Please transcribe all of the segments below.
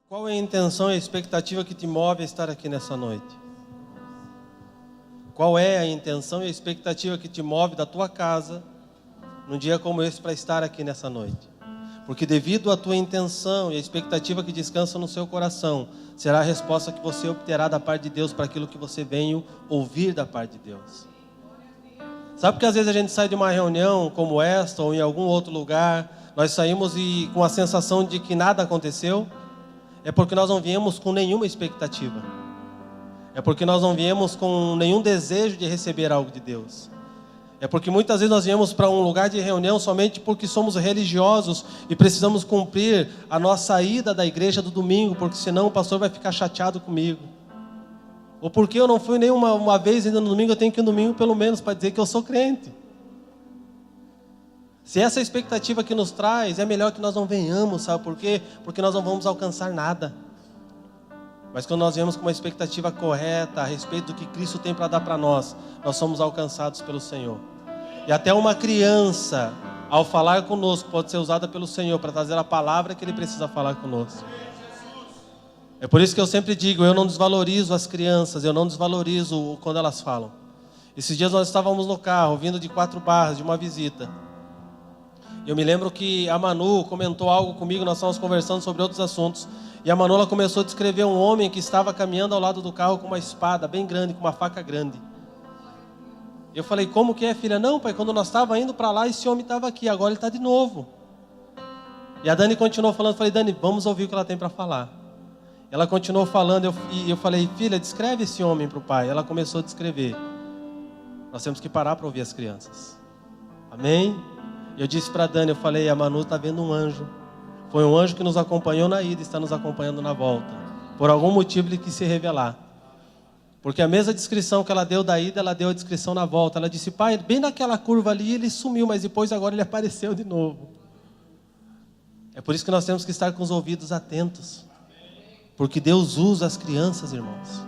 Qual é a intenção e a expectativa que te move a estar aqui nessa noite? Qual é a intenção e a expectativa que te move da tua casa num dia como esse para estar aqui nessa noite? Porque devido à tua intenção e a expectativa que descansa no seu coração, será a resposta que você obterá da parte de Deus para aquilo que você veio ouvir da parte de Deus. Sabe que às vezes a gente sai de uma reunião como esta ou em algum outro lugar, nós saímos com a sensação de que nada aconteceu? É porque nós não viemos com nenhuma expectativa. É porque nós não viemos com nenhum desejo de receber algo de Deus. É porque muitas vezes nós viemos para um lugar de reunião somente porque somos religiosos e precisamos cumprir a nossa ida da igreja do domingo, porque senão o pastor vai ficar chateado comigo. Ou porque eu não fui nem uma vez ainda no domingo, eu tenho que ir no domingo pelo menos para dizer que eu sou crente. Se essa é a expectativa que nos traz, é melhor que nós não venhamos, sabe por quê? Porque nós não vamos alcançar nada. Mas quando nós viemos com uma expectativa correta a respeito do que Cristo tem para dar para nós, nós somos alcançados pelo Senhor. E até uma criança, ao falar conosco, pode ser usada pelo Senhor para trazer a palavra que Ele precisa falar conosco. É por isso que eu sempre digo, eu não desvalorizo as crianças, eu não desvalorizo quando elas falam. Esses dias nós estávamos no carro, vindo de 4 Barras, de uma visita. Eu me lembro que a Manu comentou algo comigo, nós estávamos conversando sobre outros assuntos. E a Manu começou a descrever um homem que estava caminhando ao lado do carro com uma espada bem grande, com uma faca grande. Eu falei, como que é, filha? Não, pai, quando nós estávamos indo para lá, esse homem estava aqui, agora ele está de novo. E a Dani continuou falando, eu falei, Dani, vamos ouvir o que ela tem para falar. Ela continuou falando, e eu falei, filha, descreve esse homem para o pai. Ela começou a descrever. Nós temos que parar para ouvir as crianças. Amém? Eu disse para a Dani, eu falei, a Manu está vendo um anjo. Foi um anjo que nos acompanhou na ida e está nos acompanhando na volta. Por algum motivo ele quis se revelar. Porque a mesma descrição que ela deu da ida, ela deu a descrição na volta. Ela disse, pai, bem naquela curva ali ele sumiu, mas depois agora ele apareceu de novo. É por isso que nós temos que estar com os ouvidos atentos. Porque Deus usa as crianças, irmãos.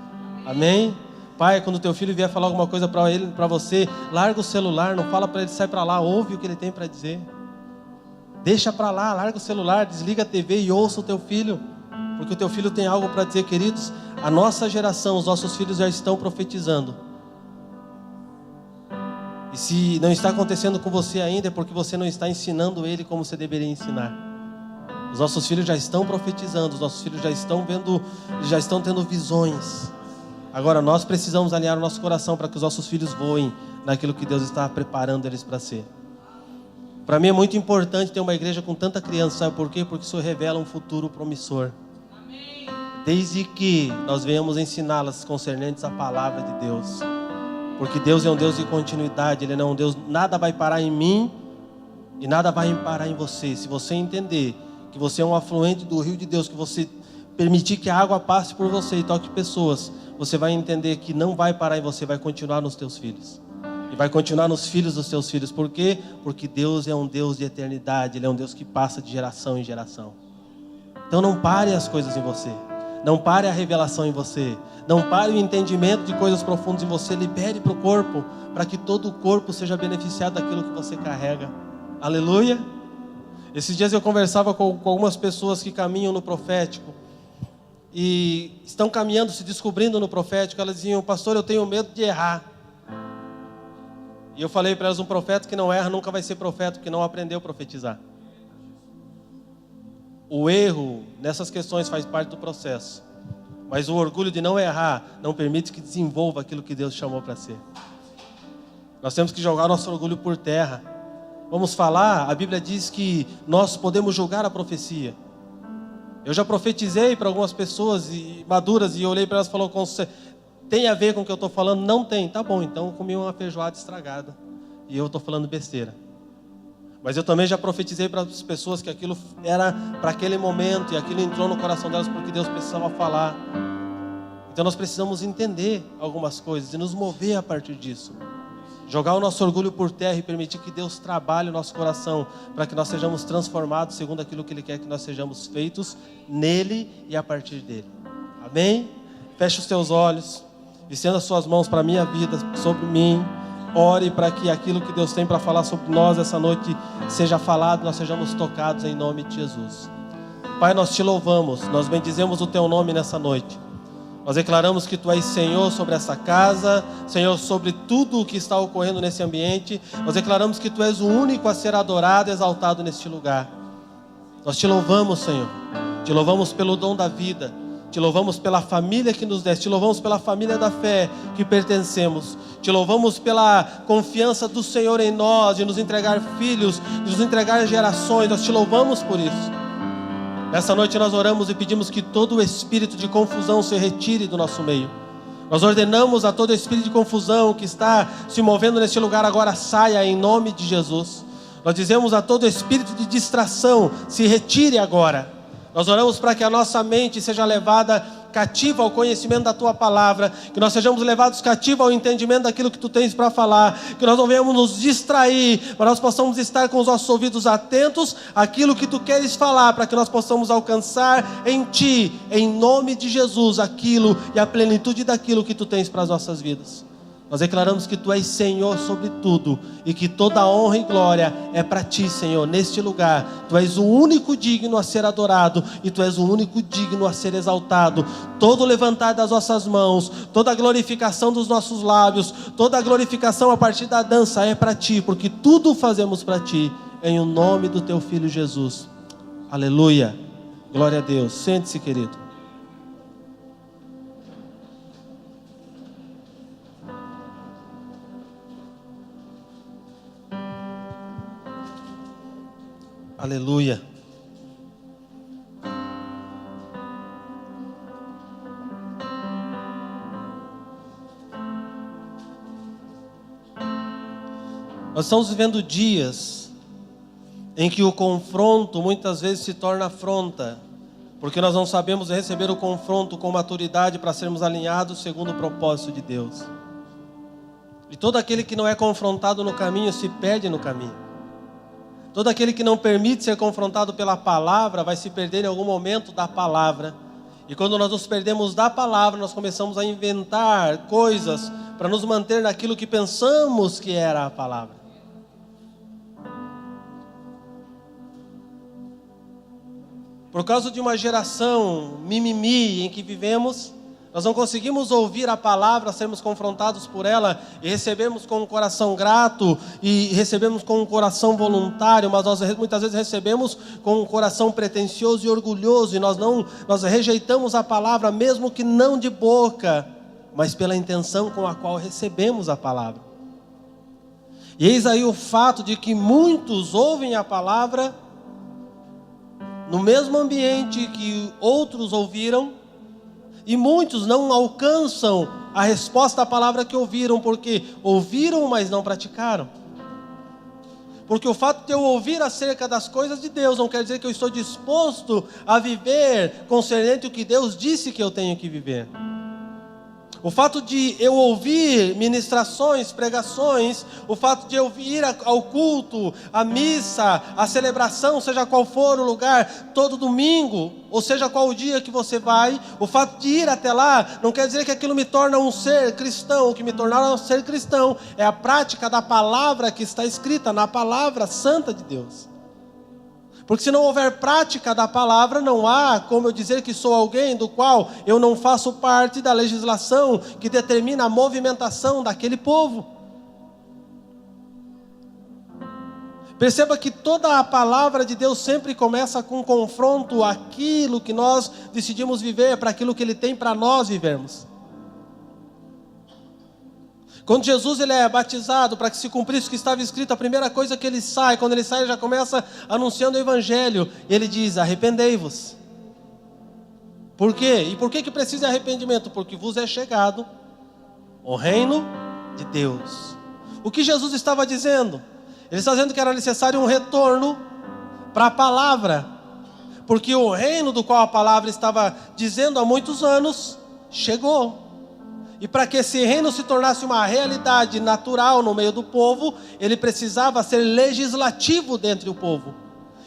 Amém? Pai, quando teu filho vier falar alguma coisa para você, larga o celular, não fala para ele, sai para lá, ouve o que ele tem para dizer. Deixa para lá, larga o celular, desliga a TV e ouça o teu filho. Porque o teu filho tem algo para dizer, queridos. A nossa geração, os nossos filhos já estão profetizando. E se não está acontecendo com você ainda, é porque você não está ensinando ele como você deveria ensinar. Os nossos filhos já estão profetizando, os nossos filhos já estão vendo, já estão tendo visões. Agora nós precisamos alinhar o nosso coração para que os nossos filhos voem naquilo que Deus está preparando eles para ser. Para mim é muito importante ter uma igreja com tanta criança, sabe por quê? Porque isso revela um futuro promissor. Desde que nós venhamos ensiná-las concernentes à palavra de Deus. Porque Deus é um Deus de continuidade, Ele não é um Deus, nada vai parar em mim e nada vai parar em você. Se você entender que você é um afluente do rio de Deus, que você permitir que a água passe por você e toque pessoas, você vai entender que não vai parar em você, vai continuar nos teus filhos. E vai continuar nos filhos dos teus filhos. Por quê? Porque Deus é um Deus de eternidade, Ele é um Deus que passa de geração em geração. Então não pare as coisas em você. Não pare a revelação em você. Não pare o entendimento de coisas profundas em você. Libere para o corpo, para que todo o corpo seja beneficiado daquilo que você carrega. Aleluia! Esses dias eu conversava com algumas pessoas que caminham no profético. E estão caminhando, se descobrindo no profético. Elas diziam, pastor, eu tenho medo de errar. E eu falei para elas, um profeta que não erra nunca vai ser profeta, porque não aprendeu a profetizar. O erro nessas questões faz parte do processo. Mas o orgulho de não errar não permite que desenvolva aquilo que Deus chamou para ser. Nós temos que jogar nosso orgulho por terra. Vamos falar, a Bíblia diz que nós podemos julgar a profecia. Eu já profetizei para algumas pessoas maduras e eu olhei para elas e falei, tem a ver com o que eu estou falando? Não tem. Tá bom, então eu comi uma feijoada estragada e eu estou falando besteira. Mas eu também já profetizei para as pessoas que aquilo era para aquele momento e aquilo entrou no coração delas porque Deus precisava falar. Então nós precisamos entender algumas coisas e nos mover a partir disso. Jogar o nosso orgulho por terra e permitir que Deus trabalhe o nosso coração para que nós sejamos transformados segundo aquilo que Ele quer que nós sejamos feitos nele e a partir dele. Amém? Feche os teus olhos, estenda as suas mãos para a minha vida, sobre mim. Ore para que aquilo que Deus tem para falar sobre nós essa noite seja falado, nós sejamos tocados em nome de Jesus. Pai, nós te louvamos, nós bendizemos o teu nome nessa noite. Nós declaramos que tu és Senhor sobre essa casa, Senhor sobre tudo o que está ocorrendo nesse ambiente. Nós declaramos que tu és o único a ser adorado e exaltado neste lugar. Nós te louvamos, Senhor. Te louvamos pelo dom da vida. Te louvamos pela família que nos deste. Te louvamos pela família da fé que pertencemos. Te louvamos pela confiança do Senhor em nós, de nos entregar filhos, de nos entregar gerações. Nós te louvamos por isso. Nessa noite nós oramos e pedimos que todo o espírito de confusão se retire do nosso meio. Nós ordenamos a todo espírito de confusão que está se movendo neste lugar agora, saia em nome de Jesus. Nós dizemos a todo espírito de distração, se retire agora. Nós oramos para que a nossa mente seja levada cativa ao conhecimento da Tua Palavra, que nós sejamos levados cativos ao entendimento daquilo que Tu tens para falar, que nós não venhamos nos distrair, mas nós possamos estar com os nossos ouvidos atentos àquilo que Tu queres falar, para que nós possamos alcançar em Ti, em nome de Jesus, aquilo e a plenitude daquilo que Tu tens para as nossas vidas. Nós declaramos que Tu és Senhor sobre tudo e que toda honra e glória é para Ti, Senhor, neste lugar. Tu és o único digno a ser adorado e Tu és o único digno a ser exaltado. Todo levantar das nossas mãos, toda a glorificação dos nossos lábios, toda a glorificação a partir da dança é para Ti, porque tudo fazemos para Ti, em o nome do Teu Filho Jesus. Aleluia, glória a Deus. Sente-se, querido. Aleluia. Nós estamos vivendo dias em que o confronto muitas vezes se torna afronta, porque nós não sabemos receber o confronto com maturidade para sermos alinhados segundo o propósito de Deus. E todo aquele que não é confrontado no caminho se perde no caminho. Todo aquele que não permite ser confrontado pela palavra vai se perder em algum momento da palavra. E quando nós nos perdemos da palavra, nós começamos a inventar coisas para nos manter naquilo que pensamos que era a palavra. Por causa de uma geração mimimi em que vivemos, nós não conseguimos ouvir a palavra, sermos confrontados por ela e recebemos com um coração grato e recebemos com um coração voluntário, mas nós muitas vezes recebemos com um coração pretensioso e orgulhoso e nós rejeitamos a palavra, mesmo que não de boca, mas pela intenção com a qual recebemos a palavra. E eis aí o fato de que muitos ouvem a palavra no mesmo ambiente que outros ouviram, e muitos não alcançam a resposta à palavra que ouviram, porque ouviram, mas não praticaram. Porque o fato de eu ouvir acerca das coisas de Deus não quer dizer que eu estou disposto a viver concernente o que Deus disse que eu tenho que viver. O fato de eu ouvir ministrações, pregações, o fato de eu ir ao culto, à missa, à celebração, seja qual for o lugar, todo domingo, ou seja qual o dia que você vai, o fato de ir até lá, não quer dizer que aquilo me torna um ser cristão. O que me tornar um ser cristão é a prática da palavra que está escrita na palavra santa de Deus. Porque se não houver prática da palavra, não há como eu dizer que sou alguém do qual eu não faço parte da legislação que determina a movimentação daquele povo. Perceba que toda a palavra de Deus sempre começa com um confronto àquilo que nós decidimos viver, para aquilo que Ele tem para nós vivermos. Quando Jesus ele é batizado, para que se cumprisse o que estava escrito, a primeira coisa que ele sai, quando ele sai, ele já começa anunciando o Evangelho. E ele diz: arrependei-vos. Por quê? E por que precisa de arrependimento? Porque vos é chegado o reino de Deus. O que Jesus estava dizendo? Ele está dizendo que era necessário um retorno para a palavra. Porque o reino do qual a palavra estava dizendo há muitos anos, chegou. E para que esse reino se tornasse uma realidade natural no meio do povo, ele precisava ser legislativo dentre o povo.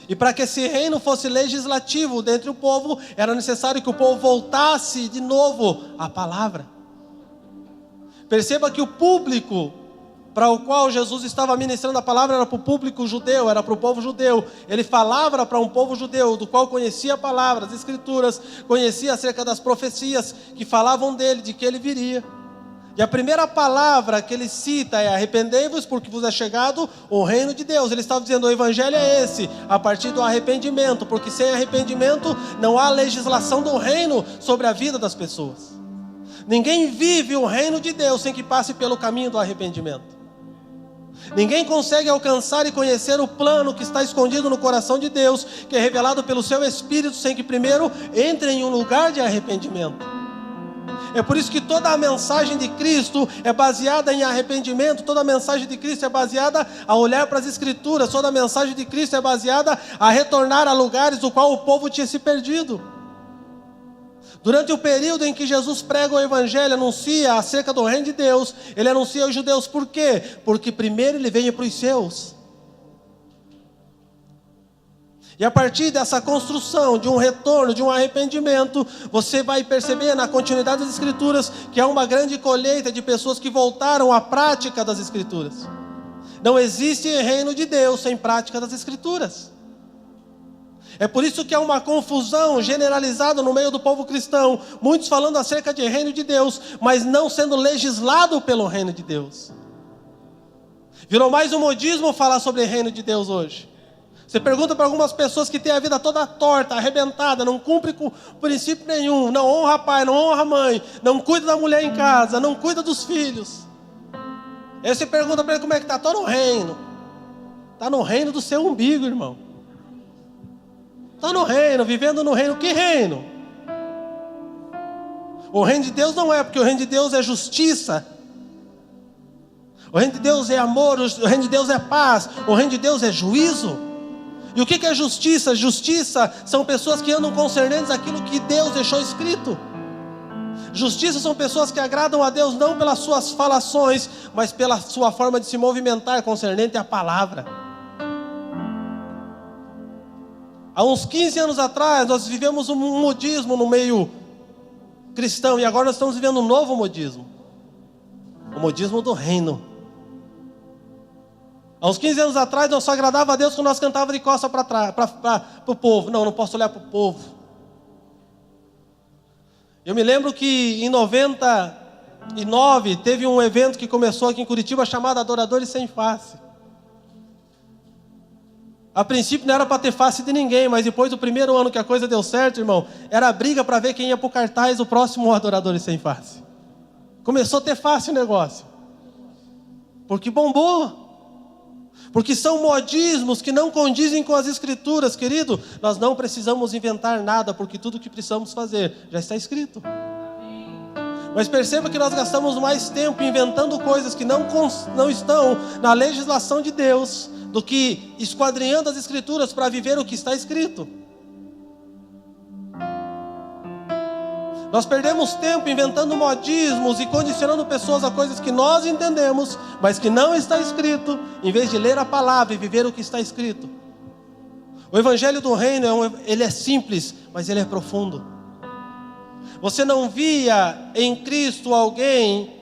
E para que esse reino fosse legislativo dentre o povo, era necessário que o povo voltasse de novo à palavra. Perceba que o público para o qual Jesus estava ministrando a palavra era para o público judeu, era para o povo judeu. Ele falava para um povo judeu, do qual conhecia a palavra, as escrituras, conhecia acerca das profecias que falavam dele, de que ele viria. E a primeira palavra que ele cita é: arrependei-vos, porque vos é chegado o reino de Deus. Ele estava dizendo: o evangelho é esse, a partir do arrependimento, porque sem arrependimento não há legislação do reino sobre a vida das pessoas. Ninguém vive o reino de Deus sem que passe pelo caminho do arrependimento. Ninguém consegue alcançar e conhecer o plano que está escondido no coração de Deus, que é revelado pelo seu Espírito, sem que primeiro entre em um lugar de arrependimento. É por isso que toda a mensagem de Cristo é baseada em arrependimento, toda a mensagem de Cristo é baseada a olhar para as Escrituras, toda a mensagem de Cristo é baseada a retornar a lugares do qual o povo tinha se perdido. Durante o período em que Jesus prega o Evangelho, anuncia acerca do reino de Deus, ele anuncia aos judeus. Por quê? Porque primeiro ele veio para os seus. E a partir dessa construção, de um retorno, de um arrependimento, você vai perceber na continuidade das Escrituras que há uma grande colheita de pessoas que voltaram à prática das Escrituras. Não existe reino de Deus sem prática das Escrituras. É por isso que há uma confusão generalizada no meio do povo cristão, muitos falando acerca de reino de Deus, mas não sendo legislado pelo reino de Deus. Virou mais um modismo falar sobre reino de Deus hoje. Você pergunta para algumas pessoas que têm a vida toda torta, arrebentada, não cumpre com princípio nenhum, não honra pai, não honra mãe, não cuida da mulher em casa, não cuida dos filhos. Aí você pergunta para ele como é que está. Está no reino. Está no reino do seu umbigo, irmão. Está no reino, vivendo no reino. Que reino? O reino de Deus não é, porque o reino de Deus é justiça. O reino de Deus é amor, o reino de Deus é paz, o reino de Deus é juízo. E o que é justiça? Justiça são pessoas que andam concernentes àquilo que Deus deixou escrito. Justiça são pessoas que agradam a Deus não pelas suas falações, mas pela sua forma de se movimentar concernente à palavra. Há uns 15 anos atrás nós vivemos um modismo no meio cristão, e agora nós estamos vivendo um novo modismo. O modismo do reino. Há uns 15 anos atrás nós só agradava a Deus quando nós cantávamos de costa para trás, para o povo. Não posso olhar para o povo. Eu me lembro que em 99 teve um evento que começou aqui em Curitiba chamado Adoradores Sem Face. A princípio não era para ter face de ninguém, mas depois do primeiro ano que a coisa deu certo, irmão, era a briga para ver quem ia para o cartaz, o próximo Adoradores Sem Face. Começou a ter face o negócio. Porque bombou. Porque são modismos que não condizem com as Escrituras, querido. Nós não precisamos inventar nada, porque tudo o que precisamos fazer já está escrito. Mas perceba que nós gastamos mais tempo inventando coisas que não estão na legislação de Deus, do que esquadrinhando as Escrituras para viver o que está escrito. Nós perdemos tempo inventando modismos e condicionando pessoas a coisas que nós entendemos, mas que não está escrito, em vez de ler a palavra e viver o que está escrito. O Evangelho do Reino, ele é simples, mas ele é profundo. Você não via em Cristo alguém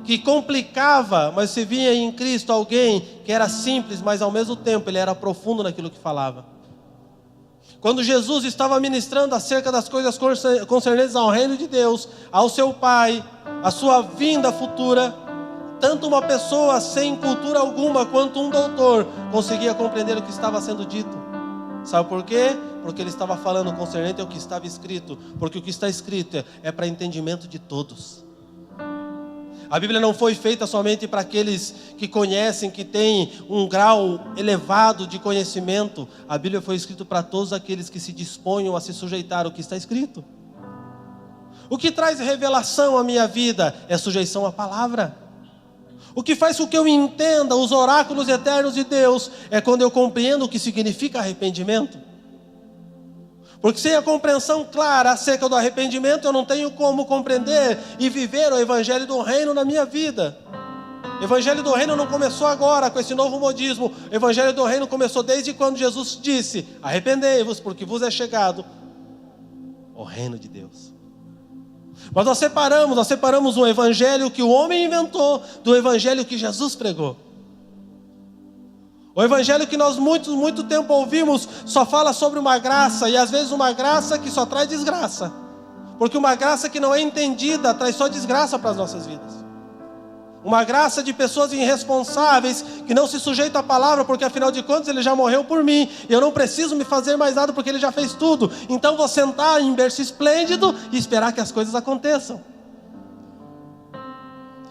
que complicava, mas você via em Cristo alguém que era simples, mas ao mesmo tempo ele era profundo naquilo que falava. Quando Jesus estava ministrando acerca das coisas concernentes ao reino de Deus, ao seu Pai, a sua vinda futura, tanto uma pessoa sem cultura alguma quanto um doutor conseguia compreender o que estava sendo dito. Sabe por quê? Porque ele estava falando concernente ao que estava escrito, porque o que está escrito é para entendimento de todos. A Bíblia não foi feita somente para aqueles que conhecem, que têm um grau elevado de conhecimento. A Bíblia foi escrita para todos aqueles que se disponham a se sujeitar ao que está escrito. O que traz revelação à minha vida é sujeição à palavra. O que faz com que eu entenda os oráculos eternos de Deus é quando eu compreendo o que significa arrependimento. Porque sem a compreensão clara acerca do arrependimento, eu não tenho como compreender e viver o Evangelho do Reino na minha vida. O Evangelho do Reino não começou agora com esse novo modismo. O Evangelho do Reino começou desde quando Jesus disse: arrependei-vos, porque vos é chegado o reino de Deus. Mas nós separamos um evangelho que o homem inventou do evangelho que Jesus pregou. O evangelho que nós muito tempo ouvimos só fala sobre uma graça, e às vezes uma graça que só traz desgraça. Porque uma graça que não é entendida traz só desgraça para as nossas vidas. Uma graça de pessoas irresponsáveis que não se sujeitam à palavra, porque afinal de contas ele já morreu por mim. Eu não preciso me fazer mais nada porque ele já fez tudo. Então vou sentar em berço esplêndido e esperar que as coisas aconteçam.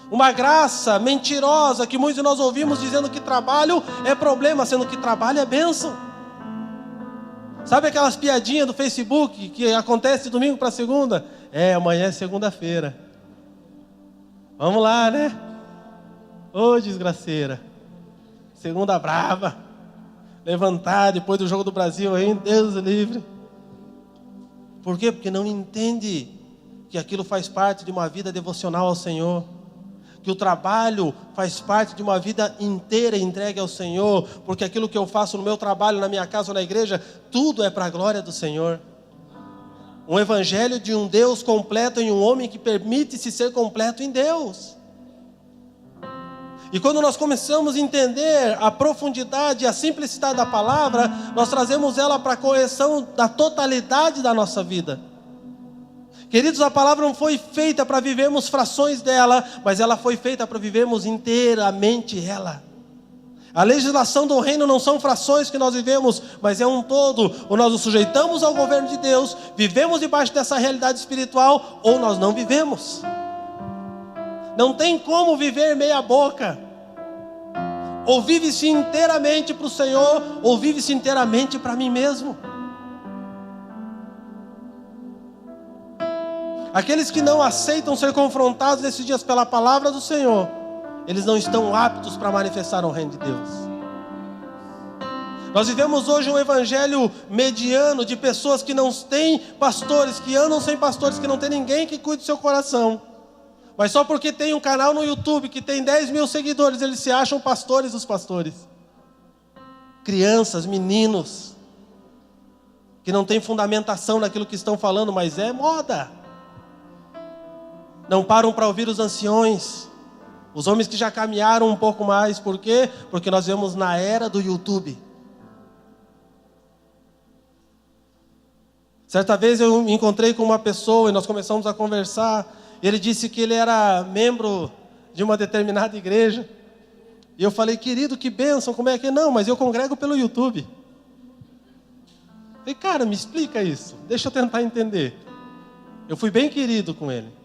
Uma graça mentirosa que muitos de nós ouvimos dizendo que trabalho é problema, sendo que trabalho é bênção. Sabe aquelas piadinhas do Facebook que acontece de domingo para segunda? Amanhã é segunda-feira. Vamos lá, né? Ô, desgraceira. Segunda brava. Levantar depois do jogo do Brasil aí, Deus o livre. Por quê? Porque não entende que aquilo faz parte de uma vida devocional ao Senhor. Que o trabalho faz parte de uma vida inteira entregue ao Senhor. Porque aquilo que eu faço no meu trabalho, na minha casa ou na igreja, tudo é para a glória do Senhor. Um evangelho de um Deus completo em um homem que permite-se ser completo em Deus. E quando nós começamos a entender a profundidade e a simplicidade da palavra, nós trazemos ela para a correção da totalidade da nossa vida. Queridos, a palavra não foi feita para vivermos frações dela, mas ela foi feita para vivermos inteiramente ela. A legislação do reino não são frações que nós vivemos, mas é um todo. Ou nós nos sujeitamos ao governo de Deus, vivemos debaixo dessa realidade espiritual, ou nós não vivemos. Não tem como viver meia boca. Ou vive-se inteiramente para o Senhor, ou vive-se inteiramente para mim mesmo. Aqueles que não aceitam ser confrontados nesses dias pela palavra do Senhor, eles não estão aptos para manifestar o reino de Deus. Nós vivemos hoje um evangelho mediano de pessoas que não têm pastores, que andam sem pastores, que não tem ninguém que cuide do seu coração. Mas só porque tem um canal no YouTube que tem 10 mil seguidores, eles se acham pastores dos pastores. Crianças, meninos, que não têm fundamentação naquilo que estão falando, mas é moda. Não param para ouvir os anciões, os homens que já caminharam um pouco mais. Por quê? Porque nós vivemos na era do YouTube. Certa vez eu me encontrei com uma pessoa e nós começamos a conversar. Ele disse que ele era membro de uma determinada igreja. E eu falei, querido, que bênção, como é que é? Não, mas eu congrego pelo YouTube. Eu falei, cara, me explica isso, deixa eu tentar entender. Eu fui bem querido com ele.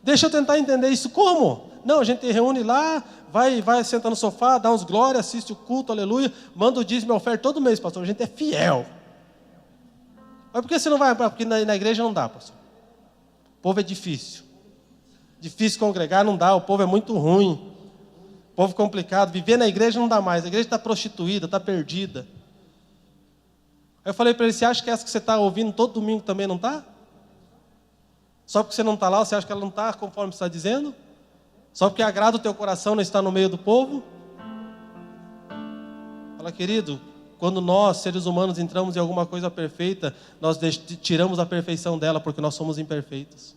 Deixa eu tentar entender isso, como? Não, a gente reúne lá, vai sentar no sofá, dá uns glórias, assiste o culto, aleluia, manda o dízimo e oferta todo mês, pastor, a gente é fiel. Mas por que você não vai? Porque na igreja não dá, pastor. O povo é difícil congregar, não dá, o povo é muito ruim, o povo complicado, viver na igreja não dá mais, a igreja está prostituída, está perdida. Aí eu falei para ele, você acha que essa que você está ouvindo todo domingo também não está? Só porque você não está lá, você acha que ela não está conforme você está dizendo? Só porque agrada o teu coração não está no meio do povo? Fala, querido, quando nós, seres humanos, entramos em alguma coisa perfeita, nós tiramos a perfeição dela porque nós somos imperfeitos.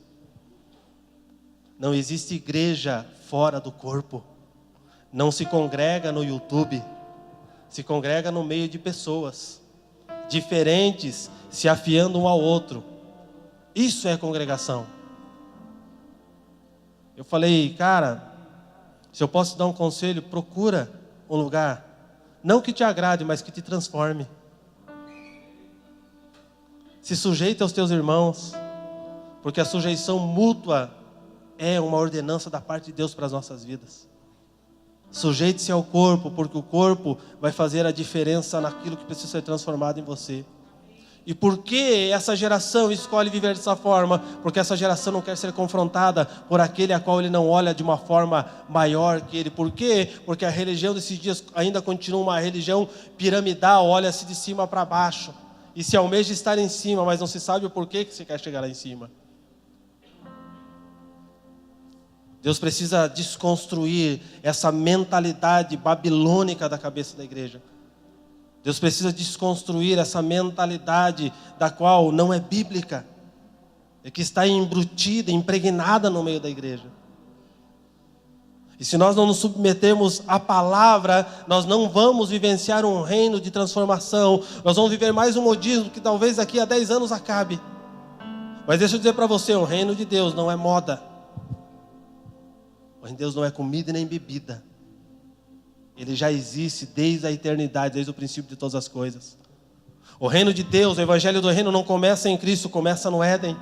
Não existe igreja fora do corpo. Não se congrega no YouTube. Se congrega no meio de pessoas diferentes, se afiando um ao outro. Isso é congregação. Eu falei, cara, se eu posso te dar um conselho, procura um lugar, não que te agrade, mas que te transforme. Se sujeita aos teus irmãos, porque a sujeição mútua é uma ordenança da parte de Deus para as nossas vidas. Sujeite-se ao corpo, porque o corpo vai fazer a diferença naquilo que precisa ser transformado em você. E por que essa geração escolhe viver dessa forma? Porque essa geração não quer ser confrontada por aquele a qual ele não olha de uma forma maior que ele. Por quê? Porque a religião desses dias ainda continua uma religião piramidal, olha-se de cima para baixo. E se almeja estar em cima, mas não se sabe o porquê que você quer chegar lá em cima. Deus precisa desconstruir essa mentalidade babilônica da cabeça da igreja. Deus precisa desconstruir essa mentalidade da qual não é bíblica. e que está embrutida, impregnada no meio da igreja. E se nós não nos submetermos à palavra, nós não vamos vivenciar um reino de transformação. Nós vamos viver mais um modismo que talvez daqui a 10 anos acabe. Mas deixa eu dizer para você, o reino de Deus não é moda. O reino de Deus não é comida e nem bebida. Ele já existe desde a eternidade, desde o princípio de todas as coisas. O reino de Deus, o evangelho do reino não começa em Cristo, começa no Éden.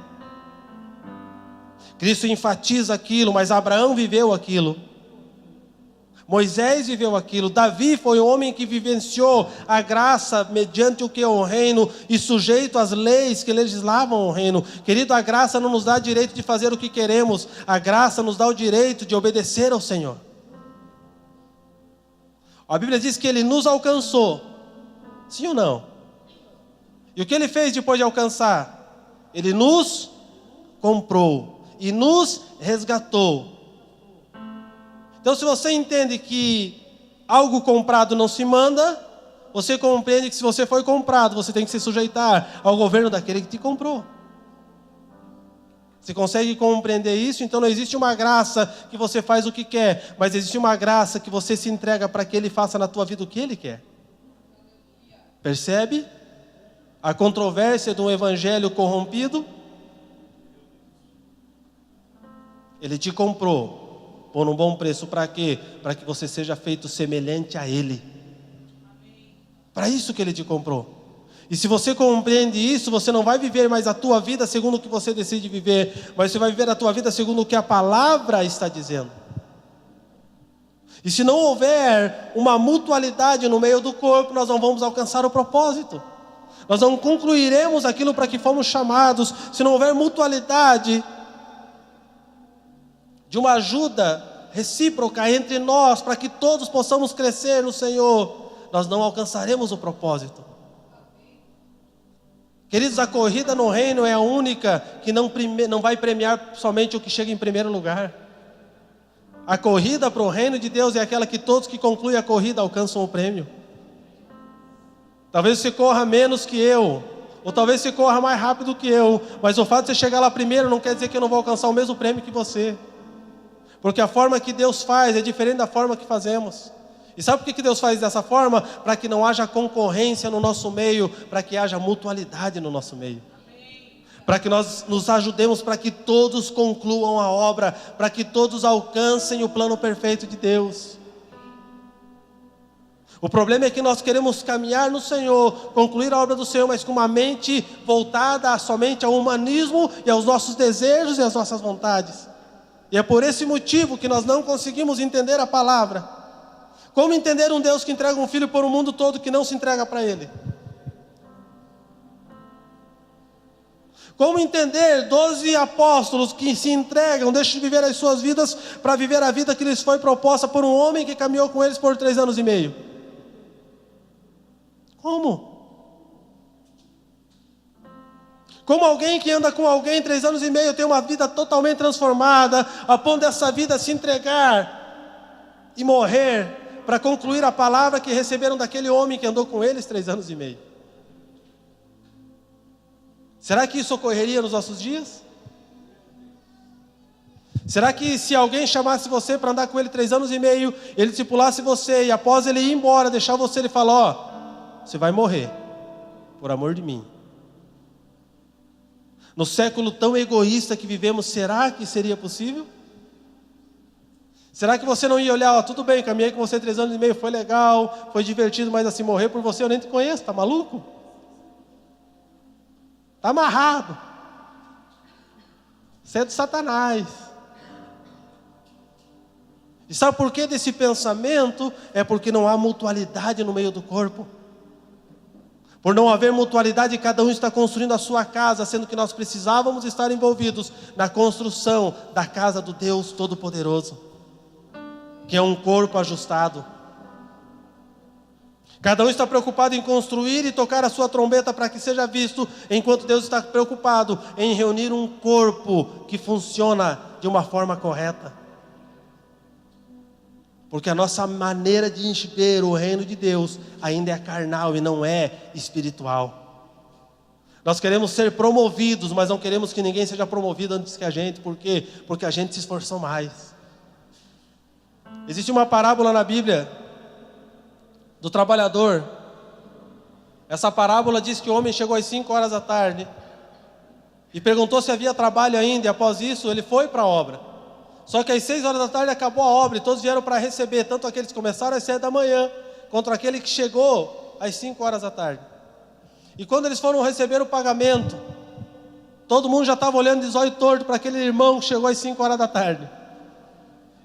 Cristo enfatiza aquilo, mas Abraão viveu aquilo. Moisés viveu aquilo. Davi foi o homem que vivenciou a graça mediante o que é o reino e sujeito às leis que legislavam o reino. Querido, a graça não nos dá direito de fazer o que queremos. A graça nos dá o direito de obedecer ao Senhor. A Bíblia diz que Ele nos alcançou. Sim ou não? E o que Ele fez depois de alcançar? Ele nos comprou e nos resgatou. Então, se você entende que algo comprado não se manda, você compreende que se você foi comprado, você tem que se sujeitar ao governo daquele que te comprou. Você consegue compreender isso? Então não existe uma graça que você faz o que quer, mas existe uma graça que você se entrega para que Ele faça na tua vida o que Ele quer. Percebe? A controvérsia de um evangelho corrompido. Ele te comprou por um bom preço, para quê? Para que você seja feito semelhante a Ele. Para isso que Ele te comprou. E se você compreende isso, você não vai viver mais a tua vida segundo o que você decide viver, mas você vai viver a tua vida segundo o que a palavra está dizendo. E se não houver uma mutualidade no meio do corpo, nós não vamos alcançar o propósito. Nós não concluiremos aquilo para que fomos chamados. Se não houver mutualidade de uma ajuda recíproca entre nós, para que todos possamos crescer no Senhor, nós não alcançaremos o propósito. Queridos, a corrida no reino é a única que não vai premiar somente o que chega em primeiro lugar. A corrida para o reino de Deus é aquela que todos que concluem a corrida alcançam o prêmio. Talvez você corra menos que eu, ou talvez você corra mais rápido que eu, mas o fato de você chegar lá primeiro não quer dizer que eu não vou alcançar o mesmo prêmio que você. Porque a forma que Deus faz é diferente da forma que fazemos. E sabe por que Deus faz dessa forma? Para que não haja concorrência no nosso meio, para que haja mutualidade no nosso meio. Para que nós nos ajudemos, para que todos concluam a obra, para que todos alcancem o plano perfeito de Deus. O problema é que nós queremos caminhar no Senhor, concluir a obra do Senhor, mas com uma mente voltada somente ao humanismo e aos nossos desejos e às nossas vontades. E é por esse motivo que nós não conseguimos entender a palavra. Como entender um Deus que entrega um filho por um mundo todo que não se entrega para Ele? Como entender 12 apóstolos que se entregam, deixam de viver as suas vidas para viver a vida que lhes foi proposta por um homem que caminhou com eles por 3 anos e meio? Como? Como alguém que anda com alguém 3 anos e meio tem uma vida totalmente transformada, a ponto dessa vida se entregar e morrer para concluir a palavra que receberam daquele homem que andou com eles 3 anos e meio. Será que isso ocorreria nos nossos dias? Será que se alguém chamasse você para andar com ele 3 anos e meio, ele discipulasse você e após ele ir embora, deixar você, ele falar, ó, você vai morrer, por amor de mim. No século tão egoísta que vivemos, será que seria possível? Será que você não ia olhar, ó, tudo bem, caminhei com você 3 anos e meio, foi legal, foi divertido, mas assim, morrer por você eu nem te conheço, tá maluco? Tá amarrado. Você é de Satanás. E sabe por que desse pensamento? É porque não há mutualidade no meio do corpo. Por não haver mutualidade, cada um está construindo a sua casa, sendo que nós precisávamos estar envolvidos na construção da casa do Deus Todo-Poderoso, que é um corpo ajustado. Cada um está preocupado em construir e tocar a sua trombeta para que seja visto, enquanto Deus está preocupado em reunir um corpo que funciona de uma forma correta. Porque a nossa maneira de enxergar o reino de Deus ainda é carnal e não é espiritual. Nós queremos ser promovidos, mas não queremos que ninguém seja promovido antes que a gente. Por quê? Porque a gente se esforçou mais. Existe uma parábola na Bíblia do trabalhador. Essa parábola diz que o homem chegou às 5 horas da tarde e perguntou se havia trabalho ainda, e após isso ele foi para a obra. Só que às 6 horas da tarde acabou a obra e todos vieram para receber, tanto aqueles que começaram às 7 da manhã, contra aquele que chegou às 5 horas da tarde. E quando eles foram receber o pagamento, todo mundo já estava olhando de zóio torto para aquele irmão que chegou às 5 horas da tarde.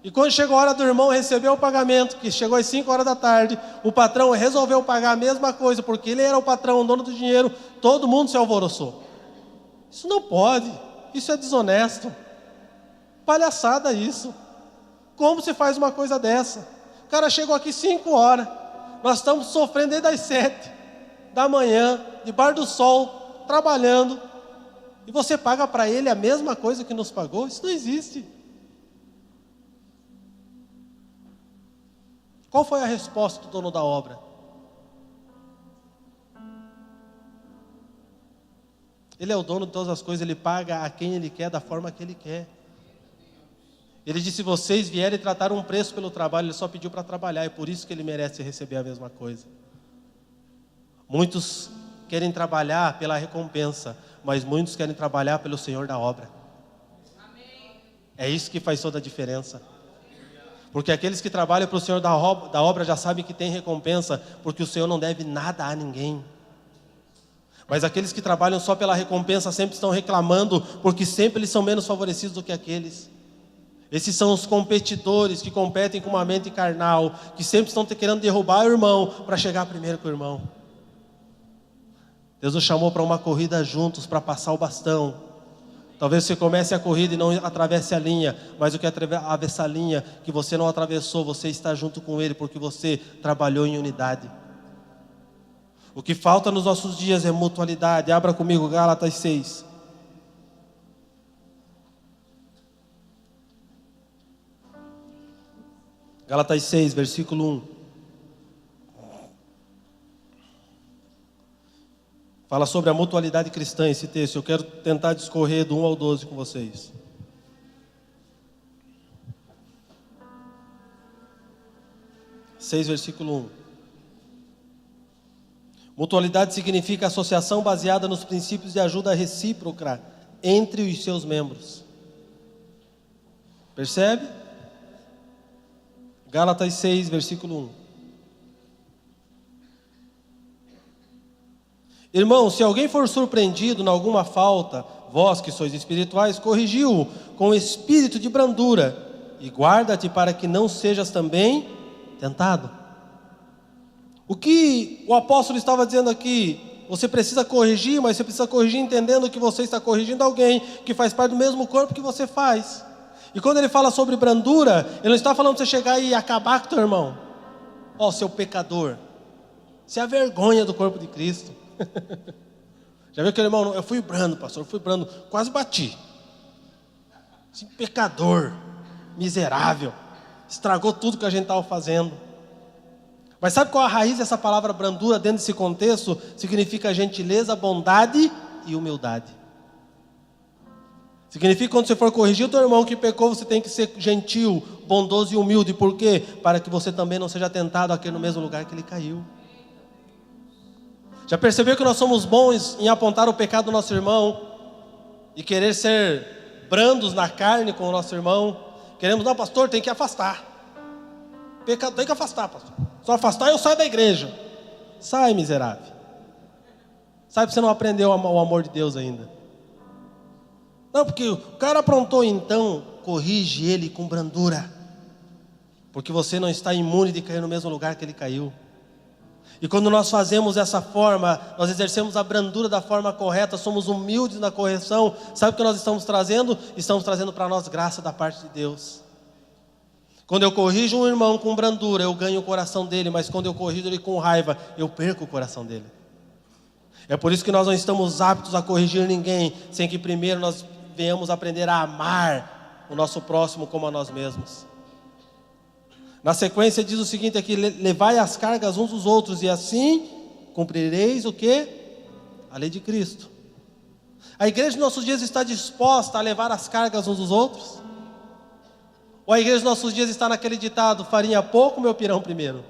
E quando chegou a hora do irmão receber o pagamento, que chegou às 5 horas da tarde, o patrão resolveu pagar a mesma coisa, porque ele era o patrão, o dono do dinheiro, todo mundo se alvoroçou. Isso não pode, isso é desonesto. Palhaçada isso. Como se faz uma coisa dessa? O cara chegou aqui 5 horas, nós estamos sofrendo desde as 7 da manhã, debaixo do sol, trabalhando, e você paga para ele a mesma coisa que nos pagou? Isso não existe. Qual foi a resposta do dono da obra? Ele é o dono de todas as coisas, ele paga a quem ele quer, da forma que ele quer. Ele disse: se vocês vierem tratar um preço pelo trabalho, ele só pediu para trabalhar, é por isso que ele merece receber a mesma coisa. Muitos querem trabalhar pela recompensa, mas muitos querem trabalhar pelo Senhor da obra. É isso que faz toda a diferença. Porque aqueles que trabalham para o Senhor da obra já sabem que tem recompensa, porque o Senhor não deve nada a ninguém. Mas aqueles que trabalham só pela recompensa sempre estão reclamando, porque sempre eles são menos favorecidos do que aqueles. Esses são os competidores que competem com uma mente carnal, que sempre estão querendo derrubar o irmão para chegar primeiro que o irmão. Deus nos chamou para uma corrida juntos, para passar o bastão. Talvez você comece a corrida e não atravesse a linha, mas o que atravessa a linha, que você não atravessou, você está junto com Ele, porque você trabalhou em unidade. O que falta nos nossos dias é mutualidade. Abra comigo Gálatas 6. Gálatas 6, versículo 1. Fala sobre a mutualidade cristã esse texto. Eu quero tentar discorrer do 1 ao 12 com vocês. Versículo 1. Mutualidade significa associação baseada nos princípios de ajuda recíproca entre os seus membros. Percebe? Gálatas 6, versículo 1. Irmão, se alguém for surpreendido em alguma falta, vós que sois espirituais, corrigiu-o com espírito de brandura, e guarda-te para que não sejas também tentado. O que o apóstolo estava dizendo aqui? Você precisa corrigir, mas você precisa corrigir entendendo que você está corrigindo alguém que faz parte do mesmo corpo que você faz. E quando ele fala sobre brandura, ele não está falando para você chegar e acabar com o teu irmão. Ó, seu pecador, você é a vergonha do corpo de Cristo. Já viu aquele irmão? Eu fui brando, pastor, eu fui brando, quase bati. Esse pecador, miserável, estragou tudo que a gente estava fazendo. Mas sabe qual a raiz dessa palavra brandura dentro desse contexto? Significa gentileza, bondade e humildade. Significa que quando você for corrigir o teu irmão que pecou, você tem que ser gentil, bondoso e humilde. Por quê? Para que você também não seja tentado a cair no mesmo lugar que ele caiu. Já percebeu que nós somos bons em apontar o pecado do nosso irmão e querer ser brandos na carne com o nosso irmão? Queremos, não, pastor, tem que afastar. Pecado tem que afastar, pastor. Só afastar eu saio da igreja. Sai, miserável. Sai, porque você não aprendeu o amor de Deus ainda. Não, porque o cara aprontou, então corrige ele com brandura, porque você não está imune de cair no mesmo lugar que ele caiu. E quando nós fazemos dessa forma, nós exercemos a brandura da forma correta, somos humildes na correção. Sabe o que nós estamos trazendo? Estamos trazendo para nós graça da parte de Deus. Quando eu corrijo um irmão com brandura, eu ganho o coração dele, mas quando eu corrijo ele com raiva, eu perco o coração dele. É por isso que nós não estamos aptos a corrigir ninguém, sem que primeiro nós venhamos aprender a amar o nosso próximo como a nós mesmos. Na sequência diz o seguinte aqui: levai as cargas uns dos outros, e assim cumprireis o quê? A lei de Cristo. A igreja dos nossos dias está disposta a levar as cargas uns dos outros? Ou a igreja dos nossos dias está naquele ditado, farinha pouco, meu pirão primeiro?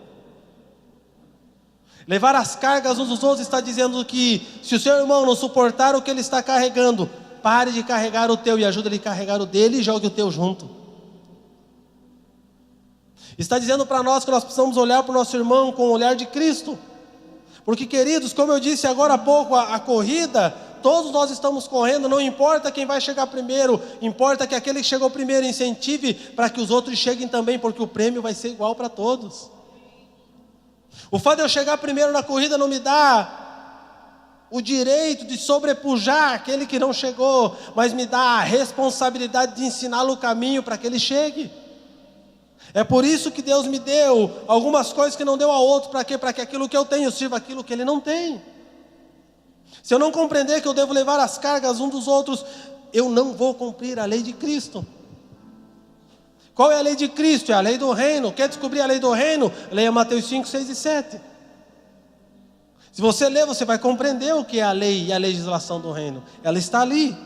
Levar as cargas uns dos outros está dizendo que, se o seu irmão não suportar o que ele está carregando, pare de carregar o teu e ajude ele a carregar o dele e jogue o teu junto. Está dizendo para nós que nós precisamos olhar para o nosso irmão com o olhar de Cristo. Porque, queridos, como eu disse agora há pouco, a corrida, todos nós estamos correndo, não importa quem vai chegar primeiro, importa que aquele que chegou primeiro incentive para que os outros cheguem também, porque o prêmio vai ser igual para todos. O fato de eu chegar primeiro na corrida não me dá o direito de sobrepujar aquele que não chegou, mas me dá a responsabilidade de ensiná-lo o caminho para que ele chegue. É por isso que Deus me deu algumas coisas que não deu a outro. Para quê? Para que aquilo que eu tenho sirva aquilo que ele não tem. Se eu não compreender que eu devo levar as cargas uns dos outros, eu não vou cumprir a lei de Cristo. Qual é a lei de Cristo? É a lei do reino. Quer descobrir a lei do reino? Leia Mateus 5, 6 e 7. Se você ler, você vai compreender o que é a lei e a legislação do reino. Ela está ali.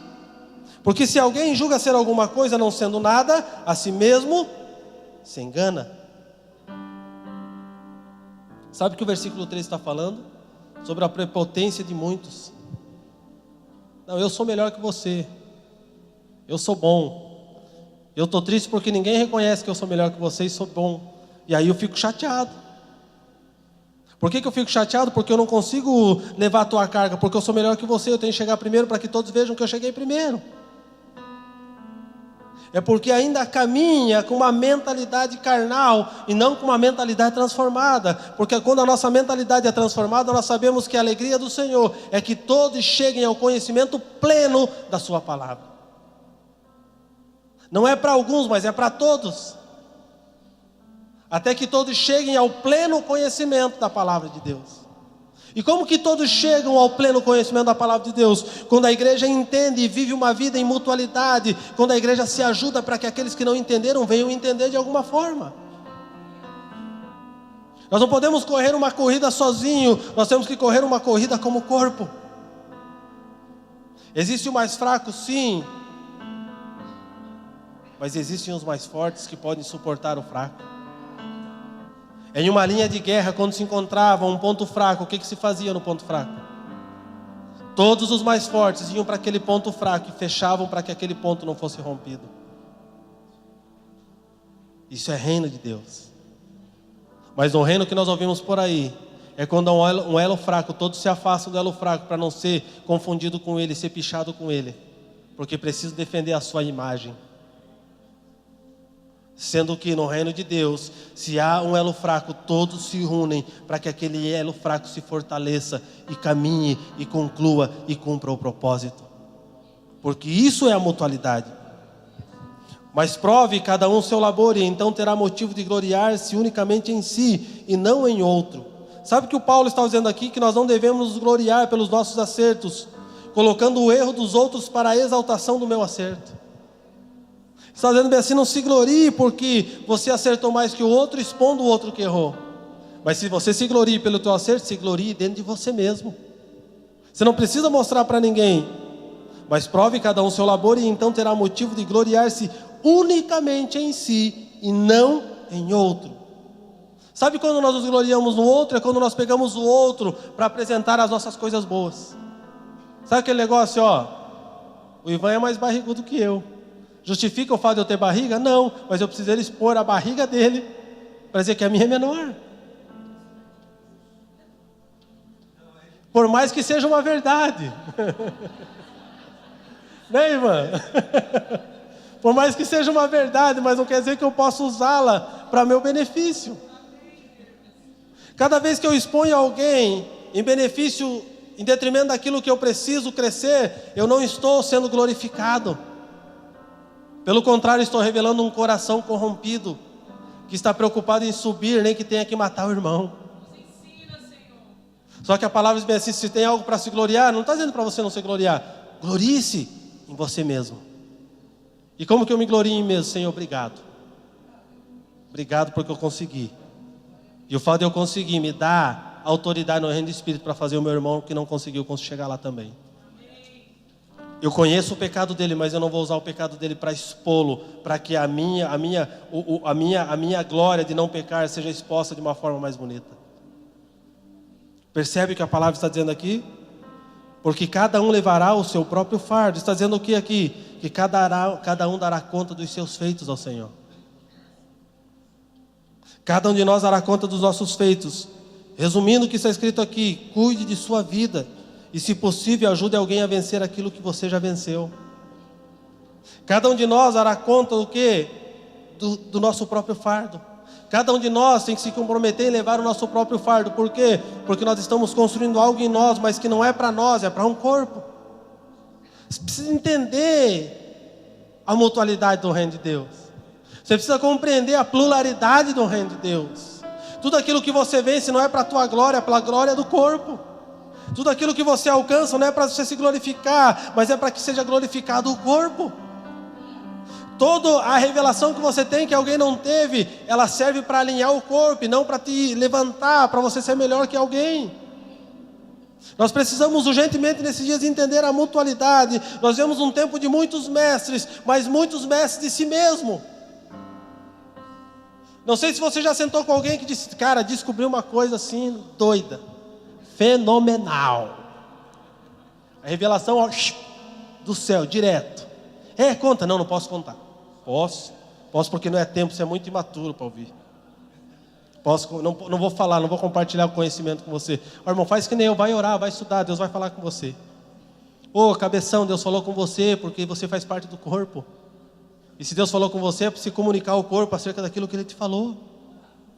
Porque se alguém julga ser alguma coisa não sendo nada, a si mesmo se engana. Sabe o que o versículo 3 está falando? Sobre a prepotência de muitos. Não, eu sou melhor que você. Eu sou bom. Eu estou triste porque ninguém reconhece que eu sou melhor que você e sou bom. E aí eu fico chateado. Por que eu fico chateado? Porque eu não consigo levar a tua carga. Porque eu sou melhor que você, eu tenho que chegar primeiro para que todos vejam que eu cheguei primeiro. É porque ainda caminha com uma mentalidade carnal e não com uma mentalidade transformada. Porque quando a nossa mentalidade é transformada, nós sabemos que a alegria do Senhor é que todos cheguem ao conhecimento pleno da sua palavra. Não é para alguns, mas é para todos. Até que todos cheguem ao pleno conhecimento da palavra de Deus. E como que todos chegam ao pleno conhecimento da palavra de Deus? Quando a igreja entende e vive uma vida em mutualidade, quando a igreja se ajuda para que aqueles que não entenderam venham entender de alguma forma. Nós não podemos correr uma corrida sozinho, nós temos que correr uma corrida como corpo. Existe o mais fraco, sim, mas existem os mais fortes que podem suportar o fraco. Em uma linha de guerra, quando se encontrava um ponto fraco, o que se fazia no ponto fraco? Todos os mais fortes iam para aquele ponto fraco e fechavam para que aquele ponto não fosse rompido. Isso é reino de Deus. Mas no reino que nós ouvimos por aí, é quando um elo fraco, todos se afastam do elo fraco para não ser confundido com ele, ser pichado com ele, porque precisa defender a sua imagem. Sendo que no reino de Deus, se há um elo fraco, todos se unem para que aquele elo fraco se fortaleça e caminhe e conclua e cumpra o propósito. Porque isso é a mutualidade. Mas prove cada um seu labor e então terá motivo de gloriar-se unicamente em si e não em outro. Sabe o que o Paulo está dizendo aqui? Que nós não devemos nos gloriar pelos nossos acertos, colocando o erro dos outros para a exaltação do meu acerto. Está dizendo bem assim, não se glorie porque você acertou mais que o outro, expondo o outro que errou. Mas se você se glorie pelo teu acerto, se glorie dentro de você mesmo. Você não precisa mostrar para ninguém, mas prove cada um seu labor e então terá motivo de gloriar-se unicamente em si e não em outro. Sabe quando nós nos gloriamos no outro? É quando nós pegamos o outro para apresentar as nossas coisas boas. Sabe aquele negócio, o Ivan é mais barrigudo que eu. Justifica o fato de eu ter barriga? Não, mas eu precisei expor a barriga dele para dizer que a minha é menor. Por mais que seja uma verdade. Né, irmã? Por mais que seja uma verdade, mas não quer dizer que eu possa usá-la para meu benefício. Cada vez que eu exponho alguém em benefício, em detrimento daquilo que eu preciso crescer, eu não estou sendo glorificado. Pelo contrário, estou revelando um coração corrompido, que está preocupado em subir, nem que tenha que matar o irmão. Só que a palavra diz bem assim, se tem algo para se gloriar, não está dizendo para você não se gloriar. Glorie-se em você mesmo. E como que eu me glorio em mim mesmo? Senhor, obrigado. Obrigado porque eu consegui. E o fato de eu conseguir me dá autoridade no reino do Espírito para fazer o meu irmão que não conseguiu chegar lá também. Eu conheço o pecado dele, mas eu não vou usar o pecado dele para expô-lo, para que a minha glória de não pecar seja exposta de uma forma mais bonita. Percebe o que a palavra está dizendo aqui? Porque cada um levará o seu próprio fardo. Está dizendo o que aqui? Que cada um dará conta dos seus feitos ao Senhor. Cada um de nós dará conta dos nossos feitos. Resumindo o que está escrito aqui: cuide de sua vida. E se possível, ajude alguém a vencer aquilo que você já venceu. Cada um de nós dará conta do quê? Do nosso próprio fardo. Cada um de nós tem que se comprometer em levar o nosso próprio fardo. Por quê? Porque nós estamos construindo algo em nós, mas que não é para nós, é para um corpo. Você precisa entender a mutualidade do reino de Deus. Você precisa compreender a pluralidade do reino de Deus. Tudo aquilo que você vence não é para a tua glória, é para a glória do corpo. Tudo aquilo que você alcança não é para você se glorificar, mas é para que seja glorificado o corpo. Toda a revelação que você tem que alguém não teve, ela serve para alinhar o corpo e não para te levantar, para você ser melhor que alguém. Nós precisamos urgentemente nesses dias entender a mutualidade. Nós vemos um tempo de muitos mestres, mas muitos mestres de si mesmo. Não sei se você já sentou com alguém que disse: cara, descobriu uma coisa assim doida, fenomenal. A revelação, ó, do céu, direto. Conta. Não posso contar. Posso porque não é tempo, você é muito imaturo para ouvir. Não vou falar, não vou compartilhar o conhecimento com você. Ó, irmão, faz que nem eu, vai orar, vai estudar, Deus vai falar com você. Cabeção, Deus falou com você porque você faz parte do corpo. E se Deus falou com você, é para se comunicar ao corpo acerca daquilo que Ele te falou.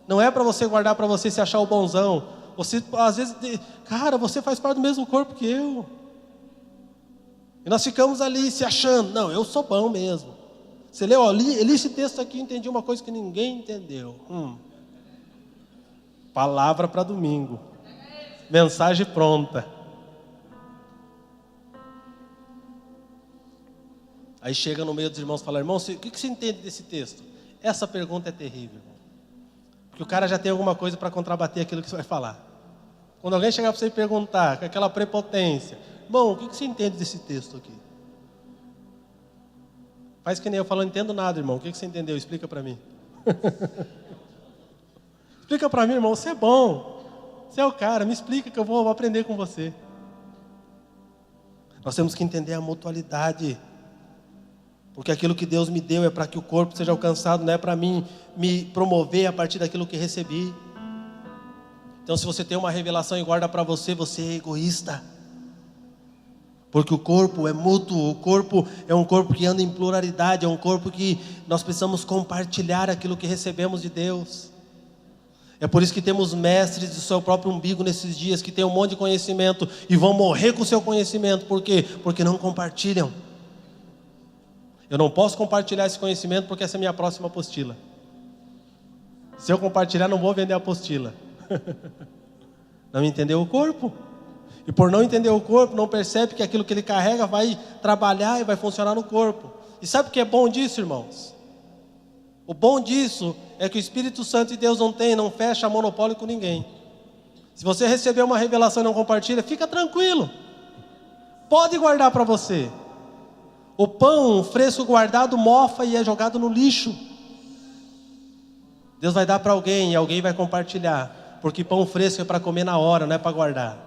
Não é para você guardar para você se achar o bonzão. Você, às vezes, cara, você faz parte do mesmo corpo que eu. E nós ficamos ali se achando: não, eu sou bom mesmo. Você leu, ó, li esse texto aqui e entendi uma coisa que ninguém entendeu. Palavra para domingo. Mensagem pronta. Aí chega no meio dos irmãos e fala: irmão, o que você entende desse texto? Essa pergunta é terrível. Porque o cara já tem alguma coisa para contrabater aquilo que você vai falar. Quando alguém chegar para você e perguntar, com aquela prepotência: irmão, o que você entende desse texto aqui? Faz que nem eu falo: não entendo nada, irmão. O que você entendeu? Explica para mim. Explica para mim, irmão. Você é bom. Você é o cara. Me explica que eu vou aprender com você. Nós temos que entender a mutualidade. Porque aquilo que Deus me deu é para que o corpo seja alcançado, não é para mim me promover a partir daquilo que recebi. Então, se você tem uma revelação e guarda para você, você é egoísta. Porque o corpo é mútuo, o corpo é um corpo que anda em pluralidade, é um corpo que nós precisamos compartilhar aquilo que recebemos de Deus. É por isso que temos mestres do seu próprio umbigo nesses dias, que têm um monte de conhecimento e vão morrer com o seu conhecimento. Por quê? Porque não compartilham. Eu não posso compartilhar esse conhecimento porque essa é a minha próxima apostila. Se eu compartilhar, não vou vender a apostila. Não entendeu o corpo. E por não entender o corpo, não percebe que aquilo que ele carrega vai trabalhar e vai funcionar no corpo. E sabe o que é bom disso, irmãos? O bom disso é que o Espírito Santo de Deus não fecha monopólio com ninguém. Se você receber uma revelação e não compartilha, fica tranquilo. Pode guardar para você. O pão fresco guardado mofa e é jogado no lixo. Deus vai dar para alguém e alguém vai compartilhar. Porque pão fresco é para comer na hora, não é para guardar.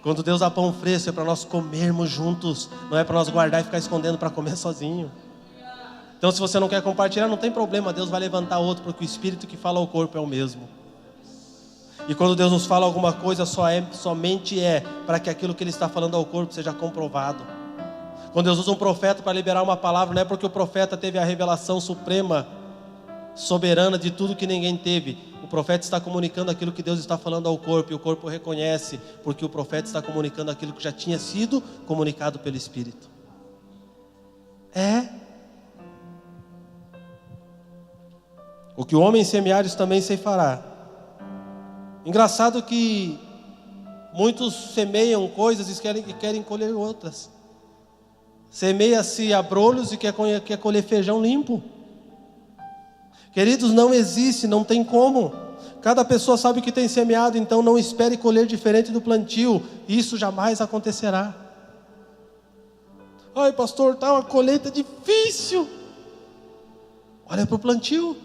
Quando Deus dá pão fresco é para nós comermos juntos. Não é para nós guardar e ficar escondendo para comer sozinho. Então, se você não quer compartilhar, não tem problema. Deus vai levantar outro, porque o Espírito que fala ao corpo é o mesmo. E quando Deus nos fala alguma coisa, somente é para que aquilo que Ele está falando ao corpo seja comprovado. Quando Deus usa um profeta para liberar uma palavra, não é porque o profeta teve a revelação suprema, soberana de tudo que ninguém teve. O profeta está comunicando aquilo que Deus está falando ao corpo, e o corpo reconhece, porque o profeta está comunicando aquilo que já tinha sido comunicado pelo Espírito. O que o homem semear, isso também ceifará. Engraçado que muitos semeiam coisas e querem colher outras. Semeia-se abrolhos e quer colher feijão limpo. Queridos, não existe, não tem como. Cada pessoa sabe o que tem semeado, então não espere colher diferente do plantio. Isso jamais acontecerá. Ai, pastor, tá uma colheita difícil. Olha para o plantio.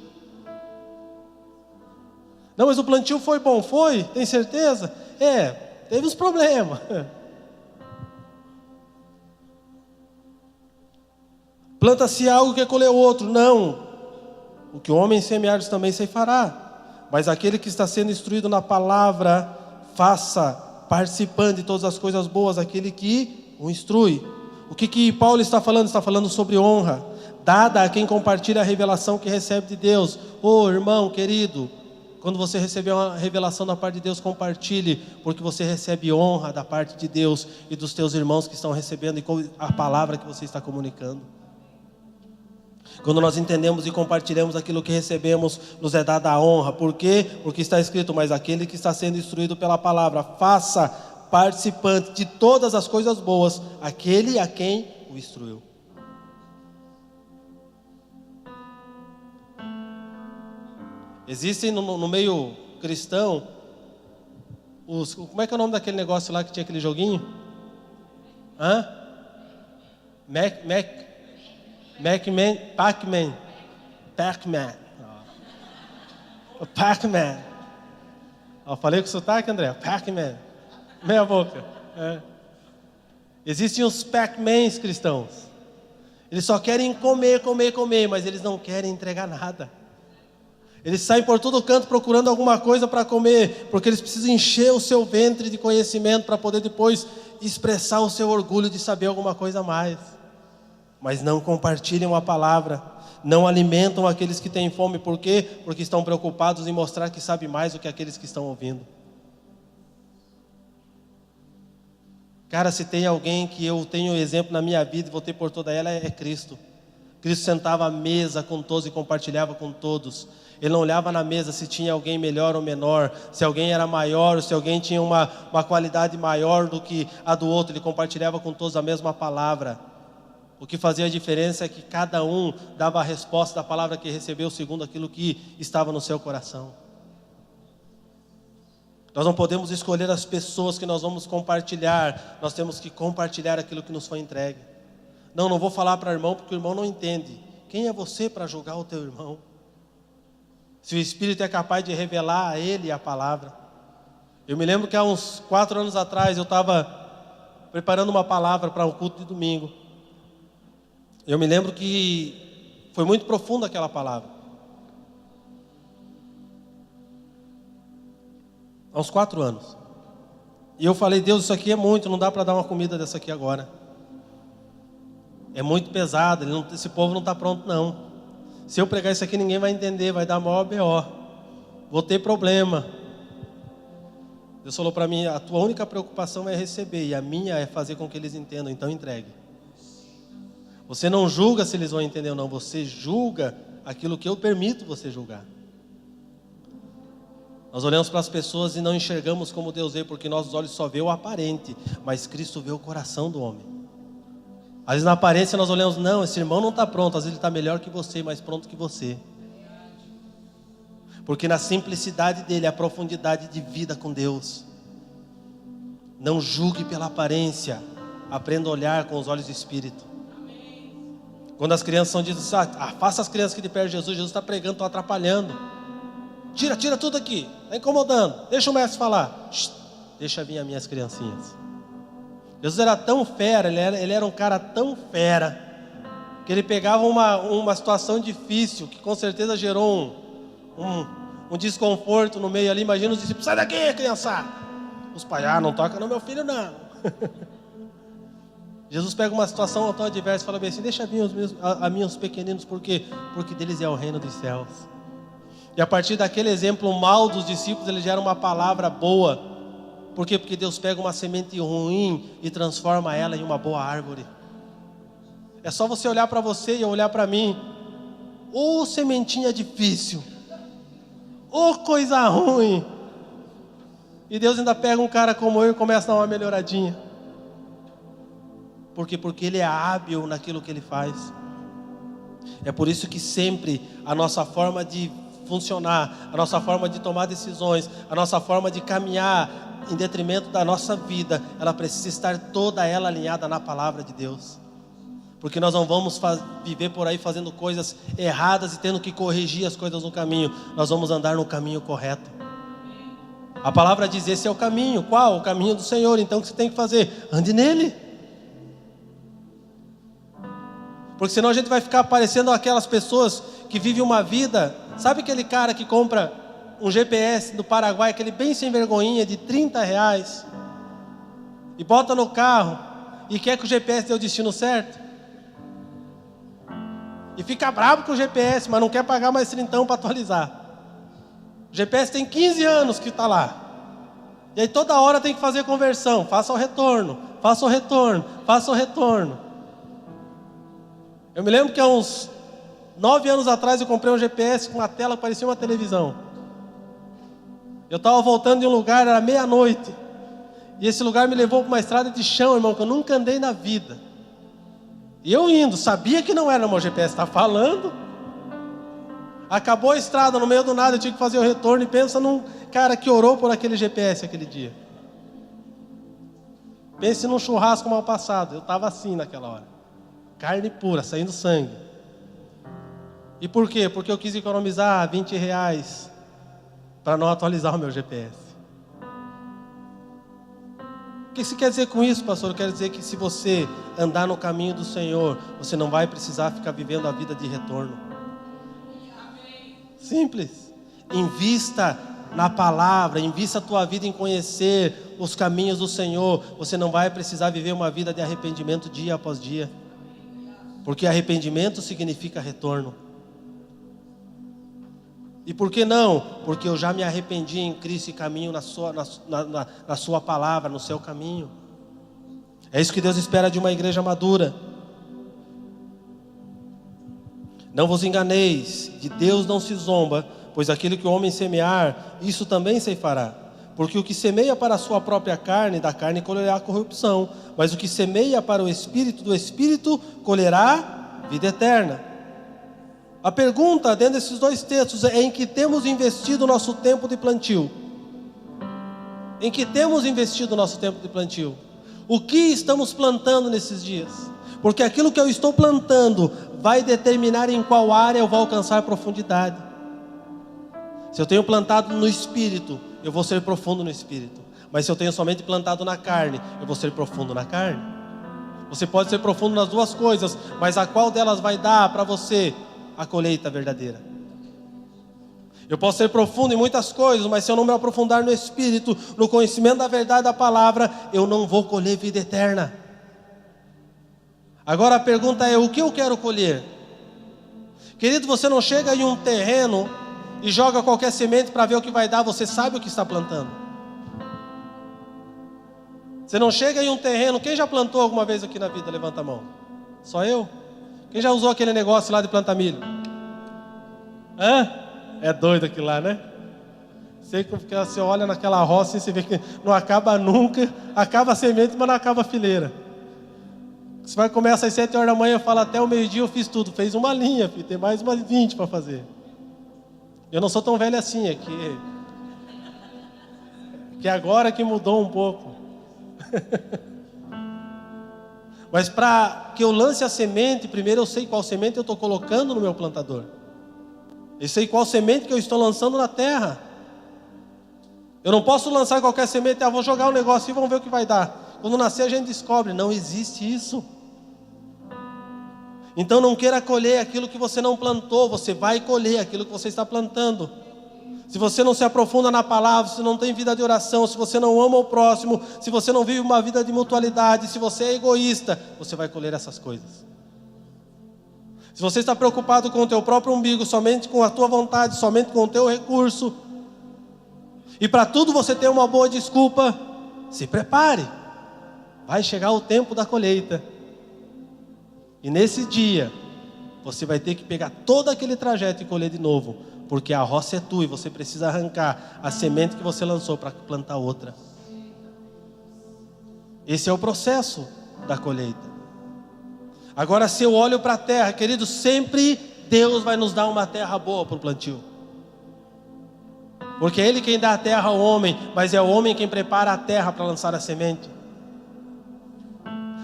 Não, mas o plantio foi bom, foi? Tem certeza? Teve uns problemas. Planta-se algo que colheu outro. Não. O que o homem semear também ceifará. Mas aquele que está sendo instruído na palavra, faça participando de todas as coisas boas aquele que o instrui. O que Paulo está falando? Está falando sobre honra, dada a quem compartilha a revelação que recebe de Deus. Irmão querido, quando você receber uma revelação da parte de Deus, compartilhe, porque você recebe honra da parte de Deus e dos teus irmãos que estão recebendo a palavra que você está comunicando. Quando nós entendemos e compartilhamos aquilo que recebemos, nos é dada a honra. Por quê? Porque está escrito: mas aquele que está sendo instruído pela palavra, faça participante de todas as coisas boas aquele a quem o instruiu. Existem no meio cristão como é que é o nome daquele negócio lá que tinha aquele joguinho? Pac-Man. Falei com sotaque, André? Pac-Man. Meia boca. Existem os Pac-Mans cristãos. Eles só querem comer, mas eles não querem entregar nada. Eles saem por todo canto procurando alguma coisa para comer, porque eles precisam encher o seu ventre de conhecimento para poder depois expressar o seu orgulho de saber alguma coisa a mais. Mas não compartilham a palavra, não alimentam aqueles que têm fome. Por quê? Porque estão preocupados em mostrar que sabem mais do que aqueles que estão ouvindo. Cara, se tem alguém que eu tenho exemplo na minha vida e vou ter por toda ela, é Cristo. Cristo sentava à mesa com todos e compartilhava com todos. Ele não olhava na mesa se tinha alguém melhor ou menor, se alguém era maior, se alguém tinha uma qualidade maior do que a do outro. Ele compartilhava com todos a mesma palavra. O que fazia a diferença é que cada um dava a resposta da palavra que recebeu segundo aquilo que estava no seu coração. Nós não podemos escolher as pessoas que nós vamos compartilhar. Nós temos que compartilhar aquilo que nos foi entregue. Não vou falar para o irmão porque o irmão não entende. Quem é você para julgar o teu irmão? Se o Espírito é capaz de revelar a ele a palavra. Eu me lembro que há uns 4 anos atrás eu estava preparando uma palavra para um culto de domingo. Eu me lembro que foi muito profunda aquela palavra. Há uns 4 anos. E eu falei: Deus, isso aqui é muito, não dá para dar uma comida dessa aqui agora. É muito pesado, esse povo não está pronto não. Se eu pregar isso aqui ninguém vai entender, vai dar maior B.O. Vou ter problema. Deus falou para mim: a tua única preocupação é receber, e a minha é fazer com que eles entendam, então entregue. Você não julga se eles vão entender ou não, você julga aquilo que eu permito você julgar. Nós olhamos para as pessoas e não enxergamos como Deus vê, porque nossos olhos só vê o aparente, mas Cristo vê o coração do homem. Às vezes na aparência nós olhamos: não, esse irmão não está pronto, às vezes ele está melhor que você, mais pronto que você. Porque na simplicidade dele, a profundidade de vida com Deus. Não julgue pela aparência, aprenda a olhar com os olhos do Espírito. Quando as crianças são ditas: faça as crianças que de perto de Jesus, Jesus está pregando, está atrapalhando. Tira tudo aqui, está incomodando, deixa o mestre falar. Deixa vir as minhas criancinhas. Jesus era tão fera, ele era um cara tão fera, que ele pegava uma situação difícil, que com certeza gerou um desconforto no meio ali. Imagina os discípulos: sai daqui, criançada. Os pais: não toca no meu filho não. Jesus pega uma situação tão adversa e fala bem assim: deixa vir a mim os pequeninos, por quê? Porque deles é o reino dos céus. E a partir daquele exemplo mal dos discípulos, ele gera uma palavra boa. Por quê? Porque Deus pega uma semente ruim e transforma ela em uma boa árvore. É só você olhar para você e eu olhar para mim. Sementinha difícil, coisa ruim. E Deus ainda pega um cara como eu e começa a dar uma melhoradinha. Por quê? Porque Ele é hábil naquilo que Ele faz. É por isso que sempre a nossa forma de funcionar, a nossa forma de tomar decisões, a nossa forma de caminhar em detrimento da nossa vida, ela precisa estar toda ela alinhada na palavra de Deus. Porque nós não vamos viver por aí fazendo coisas erradas e tendo que corrigir as coisas no caminho. Nós vamos andar no caminho correto. A palavra diz, esse é o caminho. Qual? O caminho do Senhor. Então o que você tem que fazer? Ande nele. Porque senão a gente vai ficar parecendo aquelas pessoas que vivem uma vida. Sabe aquele cara que compra um GPS do Paraguai, aquele bem sem vergonhinha, de R$30, e bota no carro, e quer que o GPS dê o destino certo? E fica bravo com o GPS, mas não quer pagar mais 30 para atualizar. O GPS tem 15 anos que está lá. E aí toda hora tem que fazer conversão. Faça o retorno, faça o retorno, faça o retorno. Eu me lembro que há uns 9 anos atrás eu comprei um GPS com uma tela que parecia uma televisão. Eu estava voltando de um lugar, era meia-noite. E esse lugar me levou para uma estrada de chão, irmão, que eu nunca andei na vida. E eu indo, sabia que não era, meu GPS está falando. Acabou a estrada, no meio do nada eu tinha que fazer o retorno. E pensa num cara que orou por aquele GPS aquele dia. Pense num churrasco mal passado. Eu estava assim naquela hora, carne pura, saindo sangue. E por quê? Porque eu quis economizar R$20 para não atualizar o meu GPS. O que isso quer dizer com isso, pastor? Quer dizer que se você andar no caminho do Senhor, você não vai precisar ficar vivendo a vida de retorno. Simples. Invista na palavra, invista a tua vida em conhecer os caminhos do Senhor. Você não vai precisar viver uma vida de arrependimento dia após dia. Porque arrependimento significa retorno. E por que não? Porque eu já me arrependi em Cristo e caminho na sua palavra, no seu caminho. É isso que Deus espera de uma igreja madura. Não vos enganeis, de Deus não se zomba, pois aquilo que o homem semear, isso também ceifará. Porque o que semeia para a sua própria carne, da carne colherá corrupção, mas o que semeia para o Espírito, do Espírito colherá vida eterna. A pergunta dentro desses dois textos é: em que temos investido o nosso tempo de plantio? Em que temos investido o nosso tempo de plantio? O que estamos plantando nesses dias? Porque aquilo que eu estou plantando vai determinar em qual área eu vou alcançar profundidade. Se eu tenho plantado no Espírito, eu vou ser profundo no Espírito. Mas se eu tenho somente plantado na carne, eu vou ser profundo na carne. Você pode ser profundo nas duas coisas, mas a qual delas vai dar para você a colheita verdadeira? Eu posso ser profundo em muitas coisas, mas se eu não me aprofundar no Espírito, no conhecimento da verdade da palavra, eu não vou colher vida eterna. Agora a pergunta é: o que eu quero colher? Querido, você não chega em um terreno e joga qualquer semente para ver o que vai dar. Você sabe o que está plantando. Você não chega em um terreno. Quem já plantou alguma vez aqui na vida? Levanta a mão. Só eu? Quem já usou aquele negócio lá de plantar milho? É doido aquilo lá, né? Sei que você olha naquela roça e você vê que não acaba nunca. Acaba a semente, mas não acaba a fileira. Você vai começar às 7 horas da manhã e fala: até o meio-dia eu fiz tudo. Fez uma linha, filho, tem mais umas 20 para fazer. Eu não sou tão velho assim, é que agora que mudou um pouco. Mas para que eu lance a semente, primeiro eu sei qual semente eu estou colocando no meu plantador. Eu sei qual semente que eu estou lançando na terra. Eu não posso lançar qualquer semente. Vou jogar um negócio e vamos ver o que vai dar. Quando nascer a gente descobre. Não existe isso. Então não queira colher aquilo que você não plantou. Você vai colher aquilo que você está plantando. Se você não se aprofunda na palavra, se não tem vida de oração, se você não ama o próximo, se você não vive uma vida de mutualidade, se você é egoísta, você vai colher essas coisas. Se você está preocupado com o teu próprio umbigo, somente com a tua vontade, somente com o teu recurso, e para tudo você tem uma boa desculpa, se prepare. Vai chegar o tempo da colheita. E nesse dia, você vai ter que pegar todo aquele trajeto e colher de novo. Porque a roça é tua e você precisa arrancar a semente que você lançou para plantar outra. Esse é o processo da colheita. Agora, se eu olho para a terra, querido, sempre Deus vai nos dar uma terra boa para o plantio. Porque é Ele quem dá a terra ao homem, mas é o homem quem prepara a terra para lançar a semente.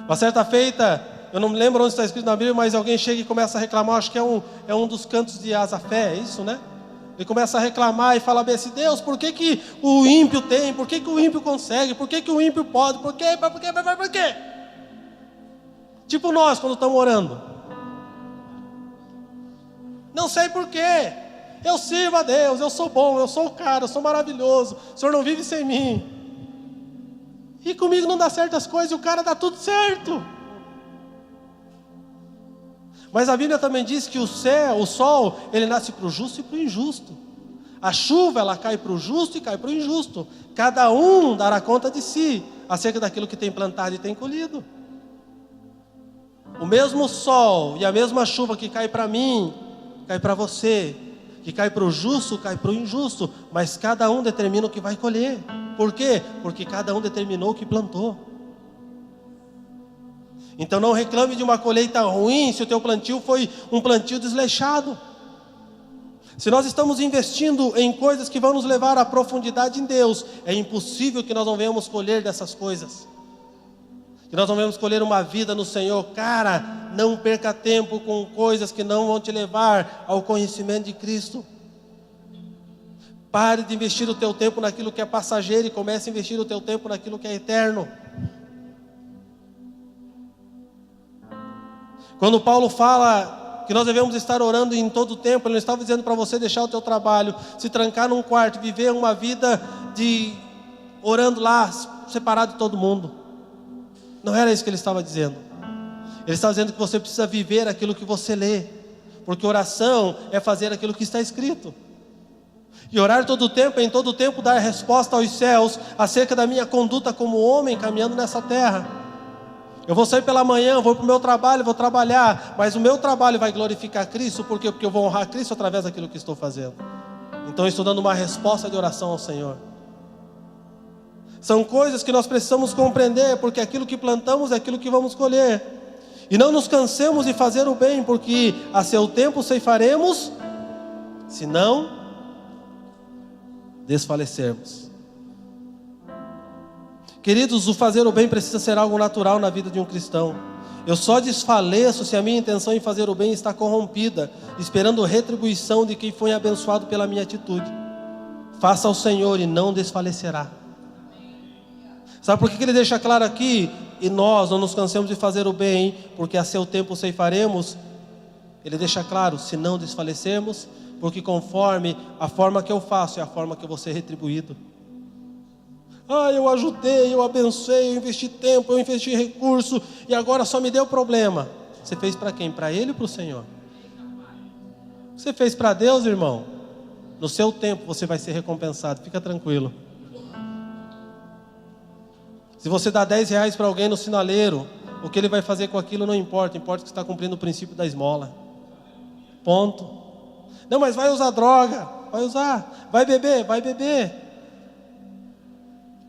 Uma certa feita, eu não me lembro onde está escrito na Bíblia, mas alguém chega e começa a reclamar, acho que é um dos cantos de Asafé, é isso, né? Ele começa a reclamar e fala bem assim: Deus, por que que o ímpio tem? Por que que o ímpio consegue? Por que que o ímpio pode? Por quê? Por quê? Tipo nós, quando estamos orando. Não sei por quê. Eu sirvo a Deus, eu sou bom, eu sou o cara, eu sou maravilhoso. O Senhor não vive sem mim. E comigo não dá certas coisas e o cara dá tudo certo. Mas a Bíblia também diz que o sol, ele nasce para o justo e para o injusto. A chuva, ela cai para o justo e cai para o injusto. Cada um dará conta de si, acerca daquilo que tem plantado e tem colhido. O mesmo sol e a mesma chuva que cai para mim, cai para você. Que cai para o justo, cai para o injusto. Mas cada um determina o que vai colher. Por quê? Porque cada um determinou o que plantou. Então não reclame de uma colheita ruim se o teu plantio foi um plantio desleixado. Se nós estamos investindo em coisas que vão nos levar à profundidade em Deus, é impossível que nós não venhamos colher dessas coisas. Que nós não venhamos colher uma vida no Senhor. Cara, não perca tempo com coisas que não vão te levar ao conhecimento de Cristo. Pare de investir o teu tempo naquilo que é passageiro e comece a investir o teu tempo naquilo que é eterno. Quando Paulo fala que nós devemos estar orando em todo o tempo, ele não estava dizendo para você deixar o teu trabalho, se trancar num quarto, viver uma vida de orando lá, separado de todo mundo. Não era isso que ele estava dizendo. Ele estava dizendo que você precisa viver aquilo que você lê, porque oração é fazer aquilo que está escrito. E orar todo o tempo, em todo o tempo dar resposta aos céus acerca da minha conduta como homem caminhando nessa terra. Eu vou sair pela manhã, vou para o meu trabalho, vou trabalhar, mas o meu trabalho vai glorificar Cristo, por quê? Porque eu vou honrar Cristo através daquilo que estou fazendo. Então eu estou dando uma resposta de oração ao Senhor. São coisas que nós precisamos compreender, porque aquilo que plantamos é aquilo que vamos colher. E não nos cansemos de fazer o bem, porque a seu tempo ceifaremos, se não desfalecermos. Queridos, o fazer o bem precisa ser algo natural na vida de um cristão. Eu só desfaleço se a minha intenção em fazer o bem está corrompida, esperando retribuição de quem foi abençoado pela minha atitude. Faça ao Senhor e não desfalecerá. Sabe por que ele deixa claro aqui? E nós não nos cansemos de fazer o bem, porque a seu tempo ceifaremos. Ele deixa claro, se não desfalecermos, porque conforme a forma que eu faço é a forma que eu vou ser retribuído. Eu ajudei, eu abençoei, eu investi tempo, eu investi recurso, e agora só me deu problema. Você fez para quem? Para Ele ou para o Senhor? Você fez para Deus, irmão? No seu tempo você vai ser recompensado, fica tranquilo. Se você dá 10 reais para alguém no sinaleiro, o que ele vai fazer com aquilo não importa, importa que está cumprindo o princípio da esmola. Ponto. Não, mas vai usar droga, vai usar, vai beber.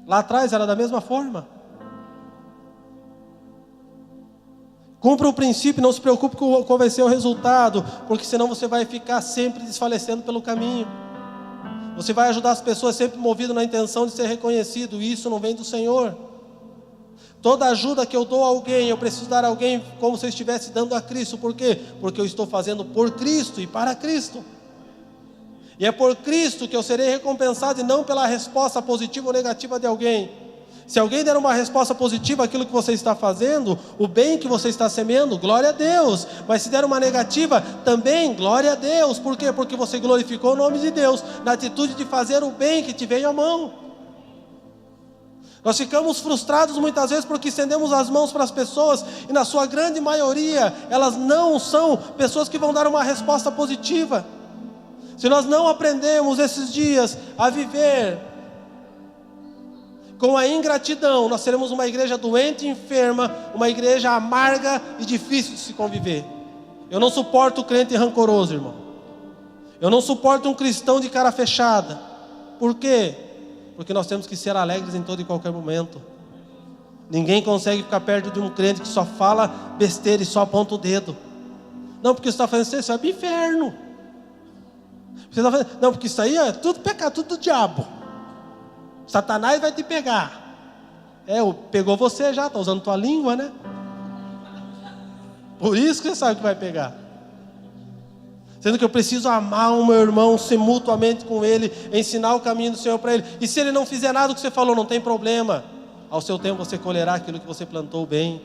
Lá atrás era da mesma forma. Cumpra o princípio, não se preocupe com qual vai ser o resultado, porque senão você vai ficar sempre desfalecendo pelo caminho. Você vai ajudar as pessoas sempre movido na intenção de ser reconhecido, e isso não vem do Senhor. Toda ajuda que eu dou a alguém, eu preciso dar a alguém como se eu estivesse dando a Cristo. Por quê? Porque eu estou fazendo por Cristo e para Cristo. E é por Cristo que eu serei recompensado e não pela resposta positiva ou negativa de alguém. Se alguém der uma resposta positiva àquilo que você está fazendo, o bem que você está semeando, glória a Deus. Mas se der uma negativa, também glória a Deus. Por quê? Porque você glorificou o nome de Deus na atitude de fazer o bem que te veio à mão. Nós ficamos frustrados muitas vezes porque estendemos as mãos para as pessoas e na sua grande maioria elas não são pessoas que vão dar uma resposta positiva. Se nós não aprendemos esses dias a viver com a ingratidão, nós seremos uma igreja doente e enferma, uma igreja amarga e difícil de se conviver. Eu não suporto o crente rancoroso, irmão. Eu não suporto um cristão de cara fechada. Por quê? Porque nós temos que ser alegres em todo e qualquer momento. Ninguém consegue ficar perto de um crente que só fala besteira e só aponta o dedo. Não, porque você está fazendo isso, vai para o inferno. Você está fazendo... Não, porque isso aí é tudo pecado, tudo do diabo. Satanás vai te pegar. Pegou você já, está usando tua língua, né? Por isso que você sabe que vai pegar. Sendo que eu preciso amar o meu irmão, ser mutuamente com ele, ensinar o caminho do Senhor para ele. E se ele não fizer nada do que você falou, não tem problema. Ao seu tempo você colherá aquilo que você plantou bem.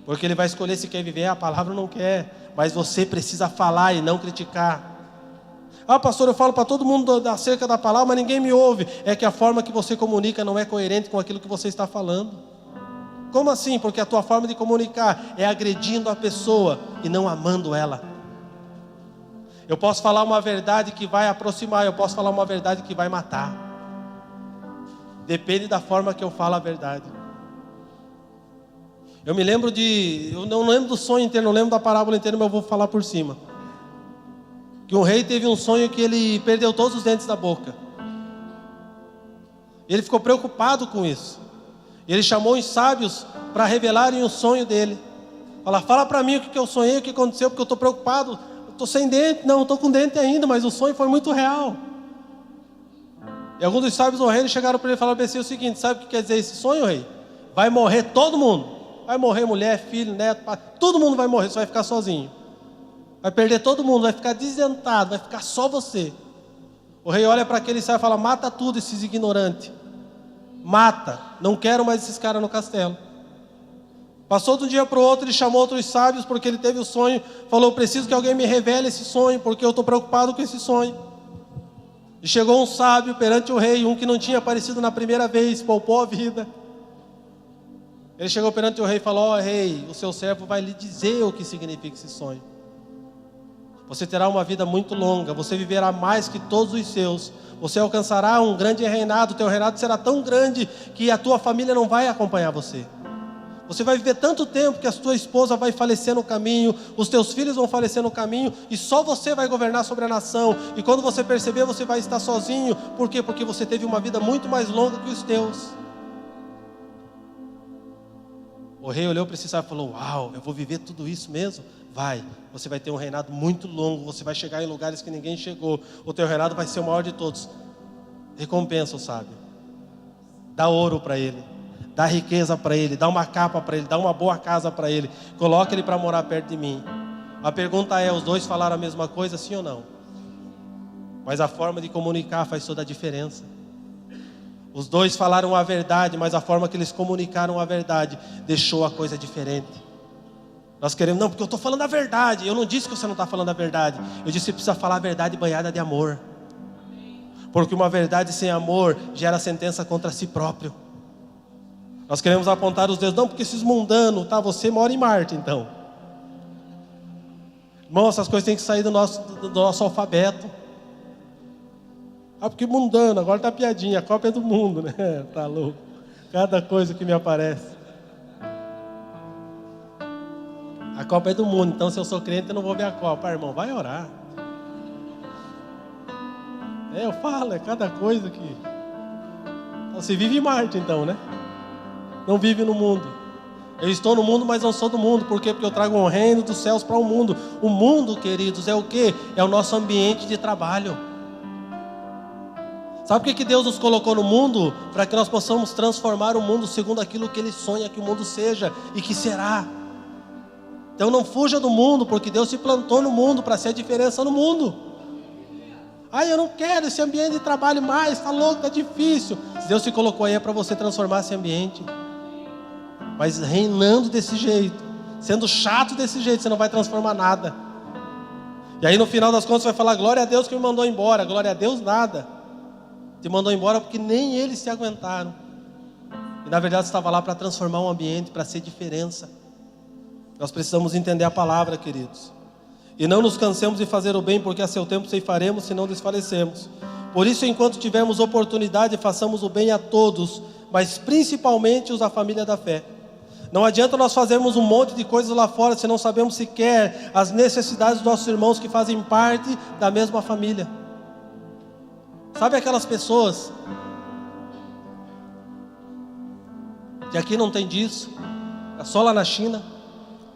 Porque ele vai escolher se quer viver, a palavra não quer. Mas você precisa falar e não criticar. Ah, pastor, eu falo para todo mundo acerca da palavra, mas ninguém me ouve. É que a forma que você comunica não é coerente com aquilo que você está falando. Como assim? Porque a tua forma de comunicar é agredindo a pessoa e não amando ela. Eu posso falar uma verdade que vai aproximar, eu posso falar uma verdade que vai matar. Depende da forma que eu falo a verdade. Eu me lembro eu não lembro do sonho inteiro, não lembro da parábola inteira, mas eu vou falar por cima. Que um rei teve um sonho que ele perdeu todos os dentes da boca. Ele ficou preocupado com isso. Ele chamou os sábios para revelarem o sonho dele. Fala para mim o que eu sonhei, o que aconteceu, porque eu estou preocupado. Estou sem dente, não, estou com dente ainda, mas o sonho foi muito real. E alguns dos sábios do reino chegaram para ele e falaram assim, o seguinte: sabe o que quer dizer esse sonho, rei? Vai morrer todo mundo. Vai morrer mulher, filho, neto, pai, todo mundo vai morrer, você vai ficar sozinho. Vai perder todo mundo, vai ficar desdentado, vai ficar só você. O rei olha para aquele sábio e fala: mata tudo esses ignorantes. Mata, não quero mais esses caras no castelo. Passou de um dia para o outro, ele chamou outros sábios, porque ele teve o sonho, falou: preciso que alguém me revele esse sonho, porque eu estou preocupado com esse sonho. E chegou um sábio perante o rei, um que não tinha aparecido na primeira vez, poupou a vida. Ele chegou perante o rei e falou: ó rei, o seu servo vai lhe dizer o que significa esse sonho. Você terá uma vida muito longa, você viverá mais que todos os seus, você alcançará um grande reinado, o teu reinado será tão grande que a tua família não vai acompanhar você. Você vai viver tanto tempo que a tua esposa vai falecer no caminho, os teus filhos vão falecer no caminho, e só você vai governar sobre a nação. E quando você perceber, você vai estar sozinho. Por quê? Porque você teve uma vida muito mais longa que os teus. O rei olhou para esse sábio e falou: uau, eu vou viver tudo isso mesmo? Vai, você vai ter um reinado muito longo, você vai chegar em lugares que ninguém chegou, o teu reinado vai ser o maior de todos. Recompensa o sábio, dá ouro para ele, dá riqueza para ele, dá uma capa para ele, dá uma boa casa para ele, coloca ele para morar perto de mim. A pergunta é: os dois falaram a mesma coisa, sim ou não? Mas a forma de comunicar faz toda a diferença. Os dois falaram a verdade, mas a forma que eles comunicaram a verdade deixou a coisa diferente. Nós queremos, não, porque eu estou falando a verdade. Eu não disse que você não está falando a verdade. Eu disse que precisa falar a verdade banhada de amor. Porque uma verdade sem amor gera sentença contra si próprio. Nós queremos apontar os dedos, não, porque esses mundanos, tá? Você mora em Marte, então. Irmão, essas coisas têm que sair do nosso alfabeto. Ah, porque mundano, agora tá piadinha, a Copa é do mundo, né? Tá louco. Cada coisa que me aparece. A Copa é do mundo, então se eu sou crente eu não vou ver a Copa. Ah, irmão, vai orar. Eu falo, é cada coisa que... Você vive em Marte então, né? Não vive no mundo. Eu estou no mundo, mas não sou do mundo. Por quê? Porque eu trago um reino dos céus para o mundo. O mundo, queridos, é o quê? É o nosso ambiente de trabalho. Sabe por que Deus nos colocou no mundo? Para que nós possamos transformar o mundo segundo aquilo que Ele sonha que o mundo seja e que será. Então não fuja do mundo, porque Deus te plantou no mundo para ser a diferença no mundo. Ah, eu não quero esse ambiente de trabalho mais, está louco, está difícil. Se Deus te colocou aí é para você transformar esse ambiente. Mas reinando desse jeito, sendo chato desse jeito, você não vai transformar nada. E aí no final das contas você vai falar: glória a Deus que me mandou embora. Glória a Deus nada. Te mandou embora porque nem eles se aguentaram. E na verdade você estava lá para transformar um ambiente, para ser diferença. Nós precisamos entender a palavra, queridos. E não nos cansemos de fazer o bem, porque a seu tempo ceifaremos se não desfalecemos. Por isso, enquanto tivermos oportunidade, façamos o bem a todos, mas principalmente os da família da fé. Não adianta nós fazermos um monte de coisas lá fora se não sabemos sequer as necessidades dos nossos irmãos que fazem parte da mesma família. Sabe aquelas pessoas que aqui não tem disso, é só lá na China,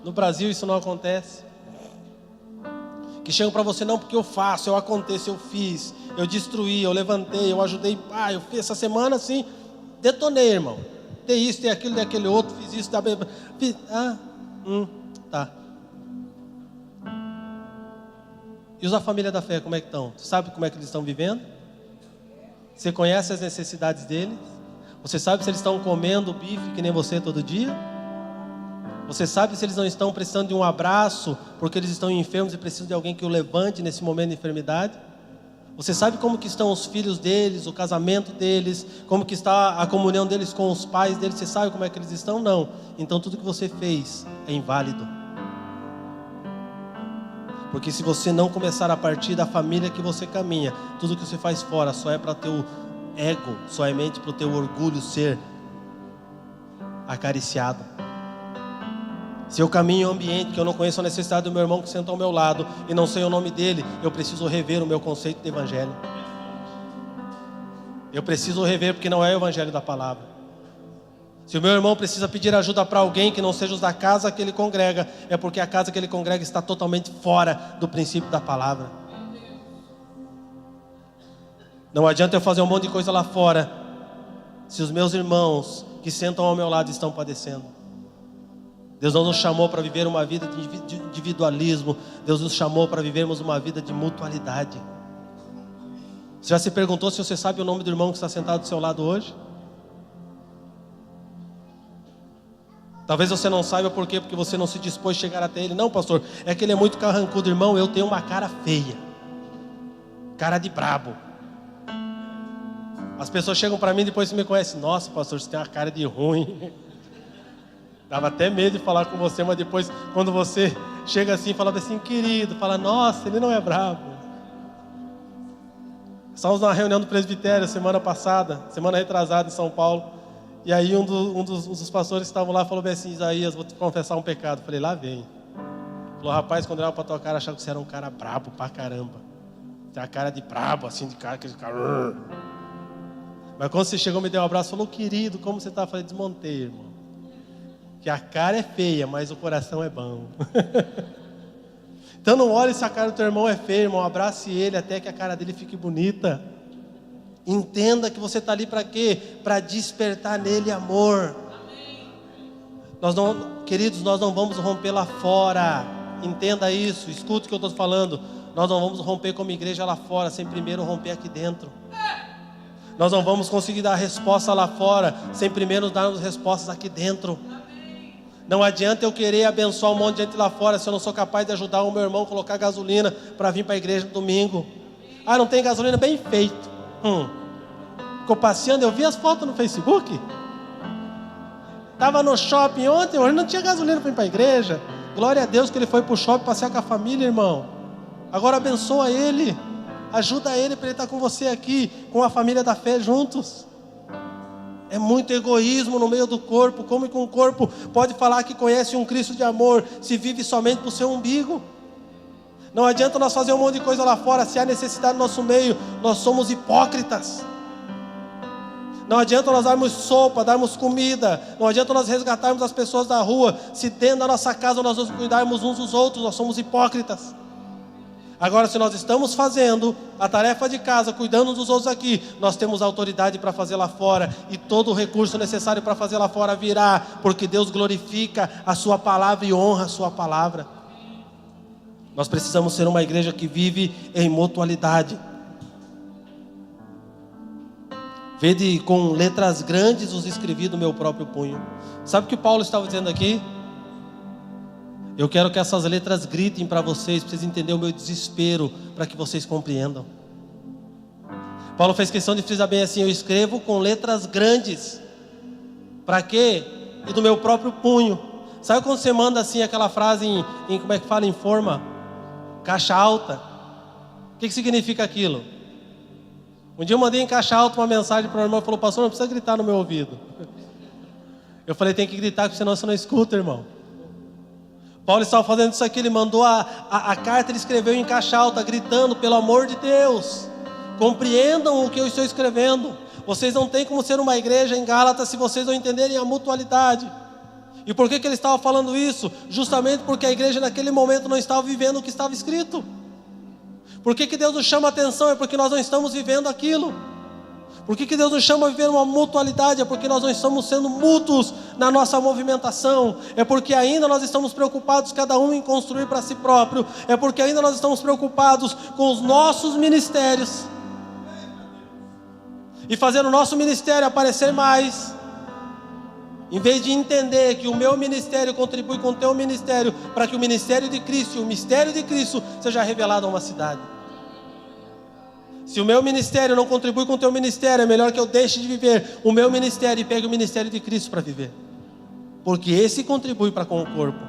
no Brasil isso não acontece, que chegam para você: não, porque eu faço, eu aconteço, eu fiz, eu destruí, eu levantei, eu ajudei, eu fiz essa semana assim, detonei, irmão, tem isso, tem aquilo, tem aquele outro, fiz isso, fiz, Tá. E os família da fé, como é que estão? Você sabe como é que eles estão vivendo? Você conhece as necessidades deles? Você sabe se eles estão comendo bife que nem você todo dia? Você sabe se eles não estão precisando de um abraço porque eles estão enfermos e precisam de alguém que o levante nesse momento de enfermidade? Você sabe como que estão os filhos deles, o casamento deles, como que está a comunhão deles com os pais deles? Você sabe como é que eles estão? Não. Então tudo que você fez é inválido. Porque se você não começar a partir da família que você caminha, tudo que você faz fora só é para teu ego, somente para o teu orgulho ser acariciado. Se eu caminho em um ambiente que eu não conheço a necessidade do meu irmão que senta ao meu lado e não sei o nome dele, eu preciso rever o meu conceito de evangelho. Eu preciso rever porque não é o evangelho da palavra. Se o meu irmão precisa pedir ajuda para alguém que não seja os da casa que ele congrega, é porque a casa que ele congrega está totalmente fora do princípio da palavra. Não adianta eu fazer um monte de coisa lá fora, se os meus irmãos que sentam ao meu lado estão padecendo. Deus não nos chamou para viver uma vida de individualismo. Deus nos chamou para vivermos uma vida de mutualidade. Você já se perguntou se você sabe o nome do irmão que está sentado do seu lado hoje? Talvez você não saiba por quê, porque você não se dispôs a chegar até ele. Não, pastor, é que ele é muito carrancudo. Irmão, eu tenho uma cara feia, cara de brabo. As pessoas chegam para mim e depois me conhecem. Nossa, pastor, você tem uma cara de ruim. Dava até medo de falar com você, mas depois, quando você chega assim, fala assim, querido, fala, nossa, ele não é bravo. Estávamos numa reunião do presbitério semana retrasada em São Paulo. E aí um dos pastores que estavam lá falou bem assim, Isaías, vou te confessar um pecado. Eu falei, lá vem. Falou, rapaz, quando eu olhava para tua cara, achava que você era um cara brabo pra caramba. Tem a cara de brabo, assim, de cara, aquele cara. Mas quando você chegou, me deu um abraço, falou, querido, como você está? Eu falei, desmontei, irmão. Que a cara é feia, mas o coração é bom. Então não olhe se a cara do teu irmão é feia, irmão. Abrace ele até que a cara dele fique bonita. Entenda que você está ali para quê? Para despertar nele amor. Queridos, nós não vamos romper lá fora. Entenda isso, escute o que eu estou falando. Nós não vamos romper como igreja lá fora, sem primeiro romper aqui dentro. Nós não vamos conseguir dar resposta lá fora, sem primeiro darmos respostas aqui dentro. Não adianta eu querer abençoar um monte de gente lá fora, se eu não sou capaz de ajudar o meu irmão a colocar gasolina para vir para a igreja no domingo. Ah, não tem gasolina? Bem feito. Ficou passeando, eu vi as fotos no Facebook. Estava no shopping ontem, hoje não tinha gasolina para ir para a igreja. Glória a Deus que ele foi para o shopping passear com a família, irmão. Agora abençoa ele, ajuda ele para ele estar com você aqui, com a família da fé juntos. É muito egoísmo no meio do corpo. Como que um corpo pode falar que conhece um Cristo de amor se vive somente para o seu umbigo? Não adianta nós fazer um monte de coisa lá fora, se há necessidade no nosso meio, nós somos hipócritas. Não adianta nós darmos sopa, darmos comida, não adianta nós resgatarmos as pessoas da rua, se dentro da nossa casa nós nos cuidarmos uns dos outros, nós somos hipócritas. Agora, se nós estamos fazendo a tarefa de casa, cuidando dos outros aqui, nós temos autoridade para fazer lá fora, e todo o recurso necessário para fazer lá fora virá, porque Deus glorifica a sua palavra e honra a sua palavra. Nós precisamos ser uma igreja que vive em mutualidade. Vede com letras grandes os escrevi do meu próprio punho. Sabe o que Paulo estava dizendo aqui? Eu quero que essas letras gritem para vocês entender o meu desespero, para que vocês compreendam. Paulo fez questão de frisar bem assim, eu escrevo com letras grandes. Para quê? E do meu próprio punho. Sabe quando você manda assim aquela frase em como é que fala, em forma? Caixa alta. O que significa aquilo? Um dia eu mandei em caixa alta uma mensagem para o irmão e falou, pastor, não precisa gritar no meu ouvido. Eu falei, tem que gritar, porque senão você não escuta, irmão. Paulo estava fazendo isso aqui, ele mandou a carta, ele escreveu em caixa alta, gritando, pelo amor de Deus, compreendam o que eu estou escrevendo. Vocês não têm como ser uma igreja em Gálatas se vocês não entenderem a mutualidade. E por que ele estava falando isso? Justamente porque a igreja naquele momento não estava vivendo o que estava escrito. Por que Deus nos chama a atenção? É porque nós não estamos vivendo aquilo. Por que Deus nos chama a viver uma mutualidade? É porque nós não estamos sendo mútuos na nossa movimentação. É porque ainda nós estamos preocupados cada um em construir para si próprio. É porque ainda nós estamos preocupados com os nossos ministérios e fazer o nosso ministério aparecer mais, em vez de entender que o meu ministério contribui com o teu ministério, para que o ministério de Cristo e o mistério de Cristo seja revelado a uma cidade. Se o meu ministério não contribui com o teu ministério, é melhor que eu deixe de viver o meu ministério e pegue o ministério de Cristo para viver, porque esse contribui para com o corpo.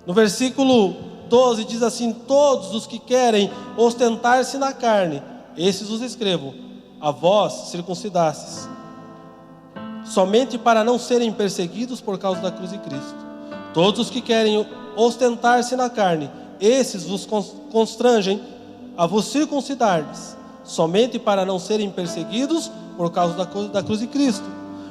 No versículo 12 diz assim: todos os que querem ostentar-se na carne, esses os escrevo a vós circuncidastes, somente para não serem perseguidos por causa da cruz de Cristo. Todos os que querem ostentar-se na carne, esses vos constrangem a vos circuncidardes, somente para não serem perseguidos por causa da cruz de Cristo.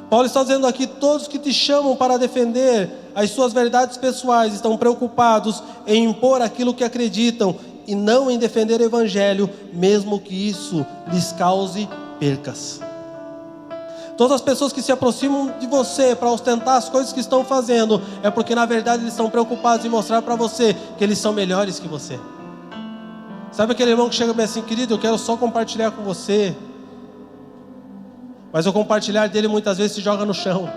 Paulo está dizendo aqui: todos que te chamam para defender as suas verdades pessoais estão preocupados em impor aquilo que acreditam e não em defender o evangelho, mesmo que isso lhes cause percas. Todas as pessoas que se aproximam de você para ostentar as coisas que estão fazendo, é porque na verdade eles estão preocupados em mostrar para você que eles são melhores que você. Sabe aquele irmão que chega bem assim: querido, eu quero só compartilhar com você, mas o compartilhar dele muitas vezes se joga no chão.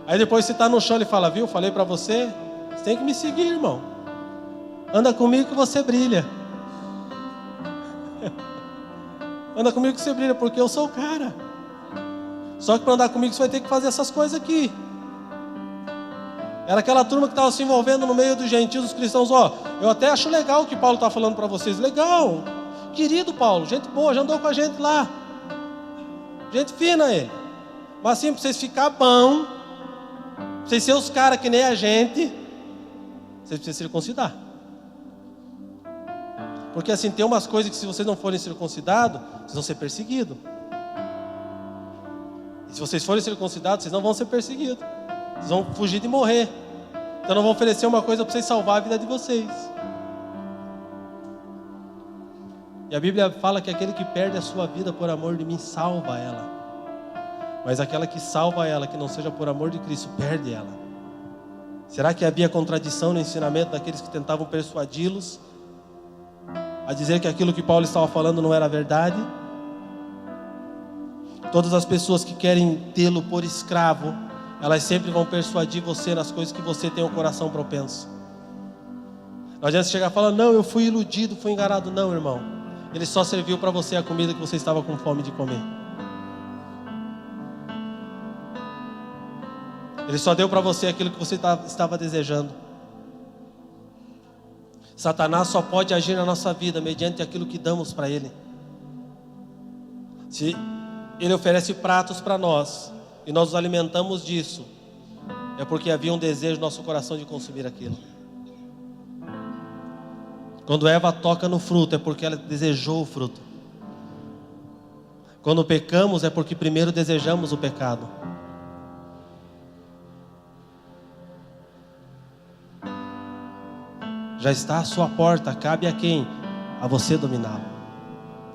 Aí depois você está no chão, ele fala: viu, falei para você, você tem que me seguir, irmão. Anda comigo que você brilha. Anda comigo que você brilha, porque eu sou o cara. Só que para andar comigo você vai ter que fazer essas coisas aqui. Era aquela turma que estava se envolvendo no meio dos gentios, dos cristãos. Eu até acho legal o que Paulo está falando para vocês. Legal, querido Paulo, gente boa, já andou com a gente lá. Gente fina ele. Mas assim, para vocês ficar bom, para vocês serem os caras que nem a gente, vocês precisam circuncidar. Porque assim, tem umas coisas que se vocês não forem circuncidados, vocês vão ser perseguidos. E se vocês forem circuncidados, vocês não vão ser perseguidos. Vocês vão fugir de morrer. Então não vão oferecer uma coisa para vocês salvar a vida de vocês. E a Bíblia fala que aquele que perde a sua vida por amor de mim, salva ela. Mas aquela que salva ela, que não seja por amor de Cristo, perde ela. Será que havia contradição no ensinamento daqueles que tentavam persuadi-los a dizer que aquilo que Paulo estava falando não era verdade? Todas as pessoas que querem tê-lo por escravo, elas sempre vão persuadir você nas coisas que você tem o coração propenso. Não adianta você chegar e falar: não, eu fui iludido, fui enganado. Não, irmão, ele só serviu para você a comida que você estava com fome de comer. Ele só deu para você aquilo que você estava desejando. Satanás só pode agir na nossa vida mediante aquilo que damos para ele. Se ele oferece pratos para nós e nós nos alimentamos disso, é porque havia um desejo no nosso coração de consumir aquilo. Quando Eva toca no fruto, é porque ela desejou o fruto. Quando pecamos, é porque primeiro desejamos o pecado. Já está à sua porta, cabe a quem? A você dominá-lo.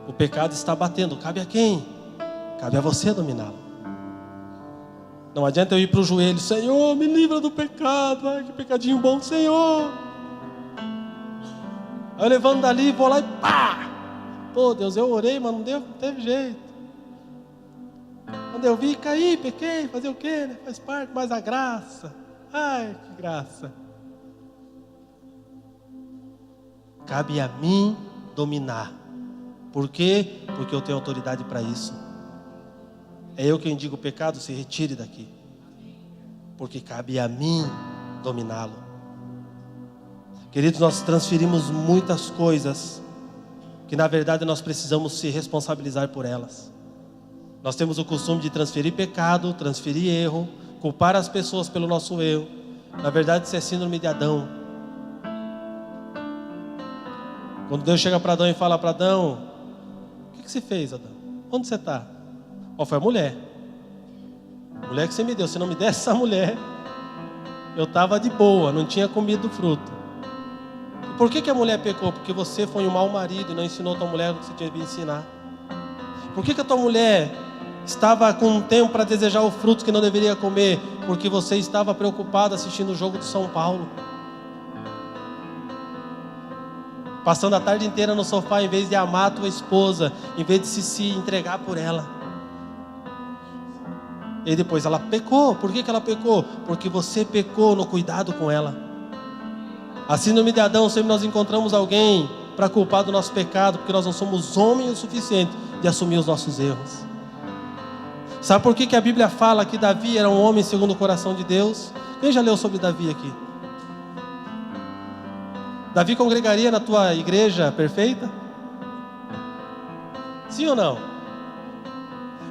O pecado está batendo, cabe a quem? Cabe a você dominá-lo. Não adianta eu ir para o joelho: Senhor, me livra do pecado. Ai, que pecadinho bom, Senhor. Aí eu levanto dali, vou lá e pá! Pô, Deus, eu orei, mas não teve jeito. Quando eu vi, caí, pequei, fazer o quê, né? Faz parte, mas a graça. Ai, que graça. Cabe a mim dominar. Por quê? Porque eu tenho autoridade para isso. É eu quem digo: o pecado se retire daqui. Porque cabe a mim dominá-lo. Queridos, nós transferimos muitas coisas que na verdade nós precisamos se responsabilizar por elas. Nós temos o costume de transferir pecado, transferir erro, culpar as pessoas pelo nosso erro. Na verdade, isso é síndrome de Adão. Quando Deus chega para Adão e fala para Adão: o que você fez, Adão? Onde você está? Foi a mulher. A mulher que você me deu. Se não me desse essa mulher, eu estava de boa, não tinha comido o fruto. Por que a mulher pecou? Porque você foi um mau marido e não ensinou a tua mulher o que você tinha que ensinar. Por que a tua mulher estava com um tempo para desejar o fruto que não deveria comer? Porque você estava preocupado assistindo o jogo do São Paulo. Passando a tarde inteira no sofá, em vez de amar a tua esposa, em vez de se entregar por ela. E depois ela pecou. Por que ela pecou? Porque você pecou no cuidado com ela. A síndrome de Adão, sempre nós encontramos alguém para culpar do nosso pecado, porque nós não somos homens o suficiente de assumir os nossos erros. Sabe por que a Bíblia fala que Davi era um homem segundo o coração de Deus? Quem já leu sobre Davi aqui? Davi congregaria na tua igreja perfeita? Sim ou não?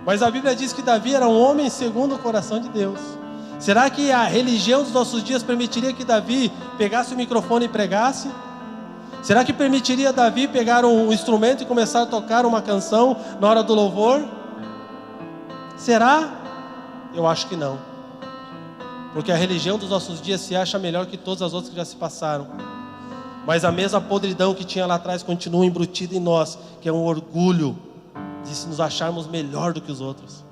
Mas a Bíblia diz que Davi era um homem segundo o coração de Deus. Será que a religião dos nossos dias permitiria que Davi pegasse o microfone e pregasse? Será que permitiria Davi pegar um instrumento e começar a tocar uma canção na hora do louvor? Será? Eu acho que não. Porque a religião dos nossos dias se acha melhor que todas as outras que já se passaram. Mas a mesma podridão que tinha lá atrás continua embutida em nós, que é um orgulho de nos acharmos melhor do que os outros.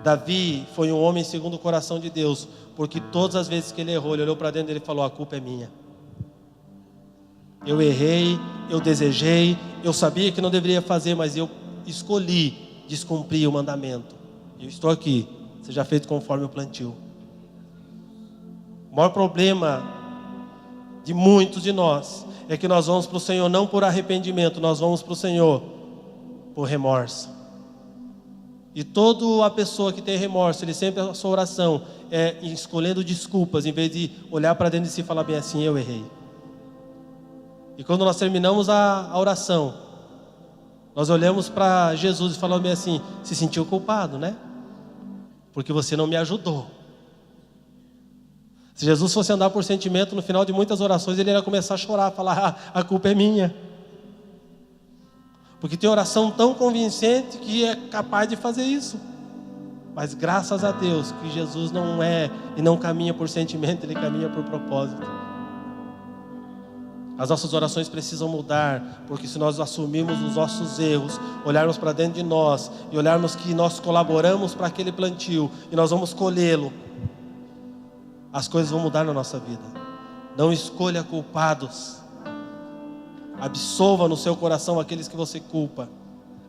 Davi foi um homem segundo o coração de Deus, porque todas as vezes que ele errou, ele olhou para dentro dele e falou: a culpa é minha. Eu errei, eu desejei, eu sabia que não deveria fazer, mas eu escolhi descumprir o mandamento. Eu estou aqui, seja feito conforme o plantio. O maior problema de muitos de nós é que nós vamos para o Senhor não por arrependimento, nós vamos para o Senhor por remorso. E toda a pessoa que tem remorso, ele sempre, a sua oração é escolhendo desculpas, em vez de olhar para dentro de si e falar bem assim: eu errei. E quando nós terminamos a oração, nós olhamos para Jesus e falamos bem assim: se sentiu culpado, né? Porque você não me ajudou. Se Jesus fosse andar por sentimento, no final de muitas orações ele ia começar a chorar, falar: a culpa é minha. Porque tem oração tão convincente que é capaz de fazer isso. Mas graças a Deus que Jesus não é e não caminha por sentimento, ele caminha por propósito. As nossas orações precisam mudar, porque se nós assumirmos os nossos erros, olharmos para dentro de nós e olharmos que nós colaboramos para aquele plantio e nós vamos colhê-lo, as coisas vão mudar na nossa vida. Não escolha culpados. Absolva no seu coração aqueles que você culpa.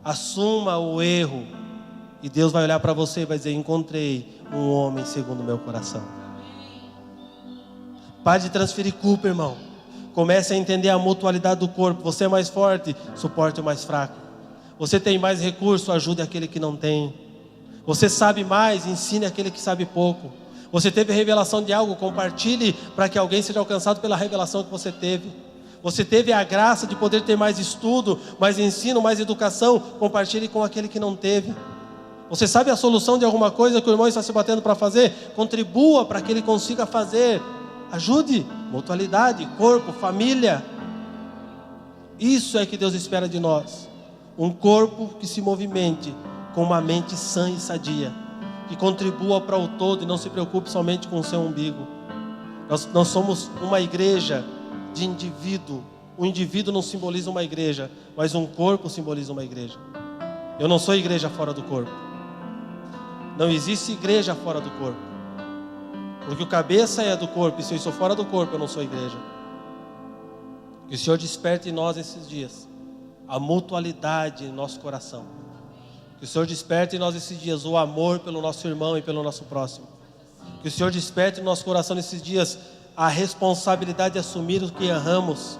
Assuma o erro. E Deus vai olhar para você e vai dizer: encontrei um homem segundo o meu coração. Pare de transferir culpa, irmão. Comece a entender a mutualidade do corpo. Você é mais forte, suporte o mais fraco. Você tem mais recurso, ajude aquele que não tem. Você sabe mais, ensine aquele que sabe pouco. Você teve revelação de algo, compartilhe para que alguém seja alcançado pela revelação que você teve. Você teve a graça de poder ter mais estudo, mais ensino, mais educação, compartilhe com aquele que não teve. Você sabe a solução de alguma coisa que o irmão está se batendo para fazer? Contribua para que ele consiga fazer. Ajude. Mutualidade, corpo, família. Isso é que Deus espera de nós. Um corpo que se movimente com uma mente sã e sadia, que contribua para o todo e não se preocupe somente com o seu umbigo. Nós somos uma igreja de indivíduo. O indivíduo não simboliza uma igreja, mas um corpo simboliza uma igreja. Eu não sou igreja fora do corpo. Não existe igreja fora do corpo. Porque o cabeça é do corpo, e se eu sou fora do corpo, eu não sou igreja. Que o Senhor desperte em nós esses dias a mutualidade em nosso coração. Que o Senhor desperte em nós esses dias o amor pelo nosso irmão e pelo nosso próximo. Que o Senhor desperte em nosso coração nesses dias a responsabilidade de assumir o que erramos.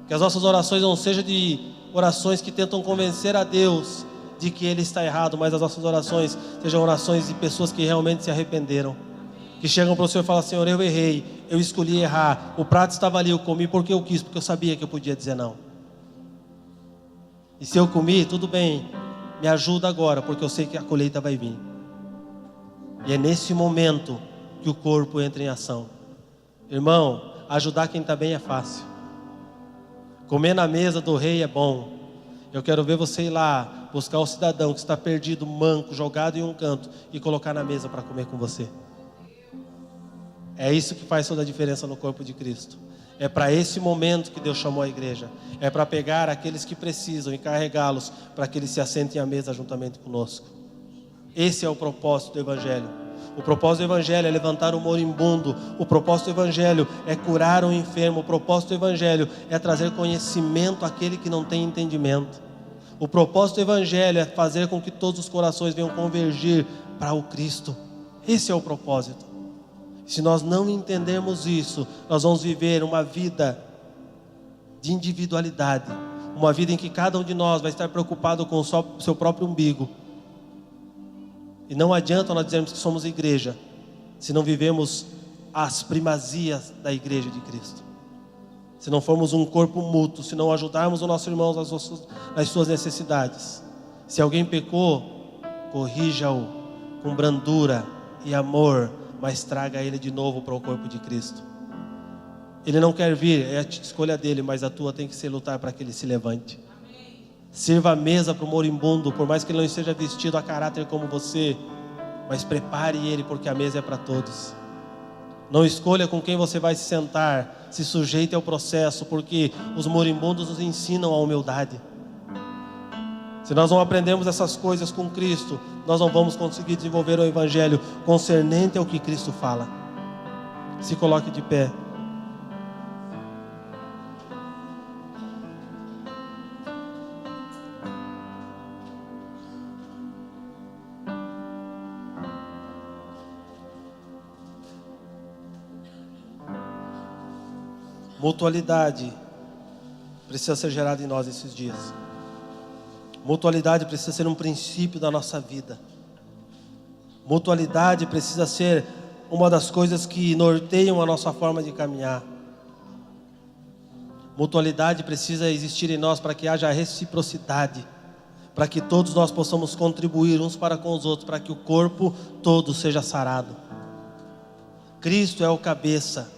Que as nossas orações não sejam de orações que tentam convencer a Deus de que Ele está errado, mas as nossas orações sejam orações de pessoas que realmente se arrependeram. Que chegam para o Senhor e falam: Senhor, eu errei, eu escolhi errar, o prato estava ali, eu comi porque eu quis, porque eu sabia que eu podia dizer não. E se eu comi, tudo bem, me ajuda agora, porque eu sei que a colheita vai vir. E é nesse momento que o corpo entra em ação. Irmão, ajudar quem está bem é fácil. Comer na mesa do rei é bom. Eu quero ver você ir lá, buscar o cidadão que está perdido, manco, jogado em um canto, e colocar na mesa para comer com você. É isso que faz toda a diferença no corpo de Cristo. É para esse momento que Deus chamou a igreja. É para pegar aqueles que precisam e carregá-los para que eles se assentem à mesa juntamente conosco. Esse é o propósito do Evangelho. O propósito do Evangelho é levantar o moribundo. O propósito do Evangelho é curar o enfermo. O propósito do Evangelho é trazer conhecimento àquele que não tem entendimento. O propósito do Evangelho é fazer com que todos os corações venham convergir para o Cristo. Esse é o propósito. Se nós não entendermos isso, nós vamos viver uma vida de individualidade. Uma vida em que cada um de nós vai estar preocupado com o seu próprio umbigo. E não adianta nós dizermos que somos igreja, se não vivemos as primazias da igreja de Cristo. Se não formos um corpo mútuo, se não ajudarmos o nosso irmão nas suas necessidades. Se alguém pecou, corrija-o com brandura e amor, mas traga ele de novo para o corpo de Cristo. Ele não quer vir, é a escolha dele, mas a tua tem que ser lutar para que ele se levante. Sirva a mesa para o moribundo, por mais que ele não esteja vestido a caráter como você, mas prepare ele, porque a mesa é para todos. Não escolha com quem você vai se sentar, se sujeite ao processo, porque os moribundos nos ensinam a humildade. Se nós não aprendermos essas coisas com Cristo, nós não vamos conseguir desenvolver o Evangelho concernente ao que Cristo fala. Se coloque de pé. Mutualidade precisa ser gerada em nós esses dias. Mutualidade precisa ser um princípio da nossa vida. Mutualidade precisa ser uma das coisas que norteiam a nossa forma de caminhar. Mutualidade precisa existir em nós para que haja reciprocidade, para que todos nós possamos contribuir uns para com os outros, para que o corpo todo seja sarado. Cristo é o cabeça,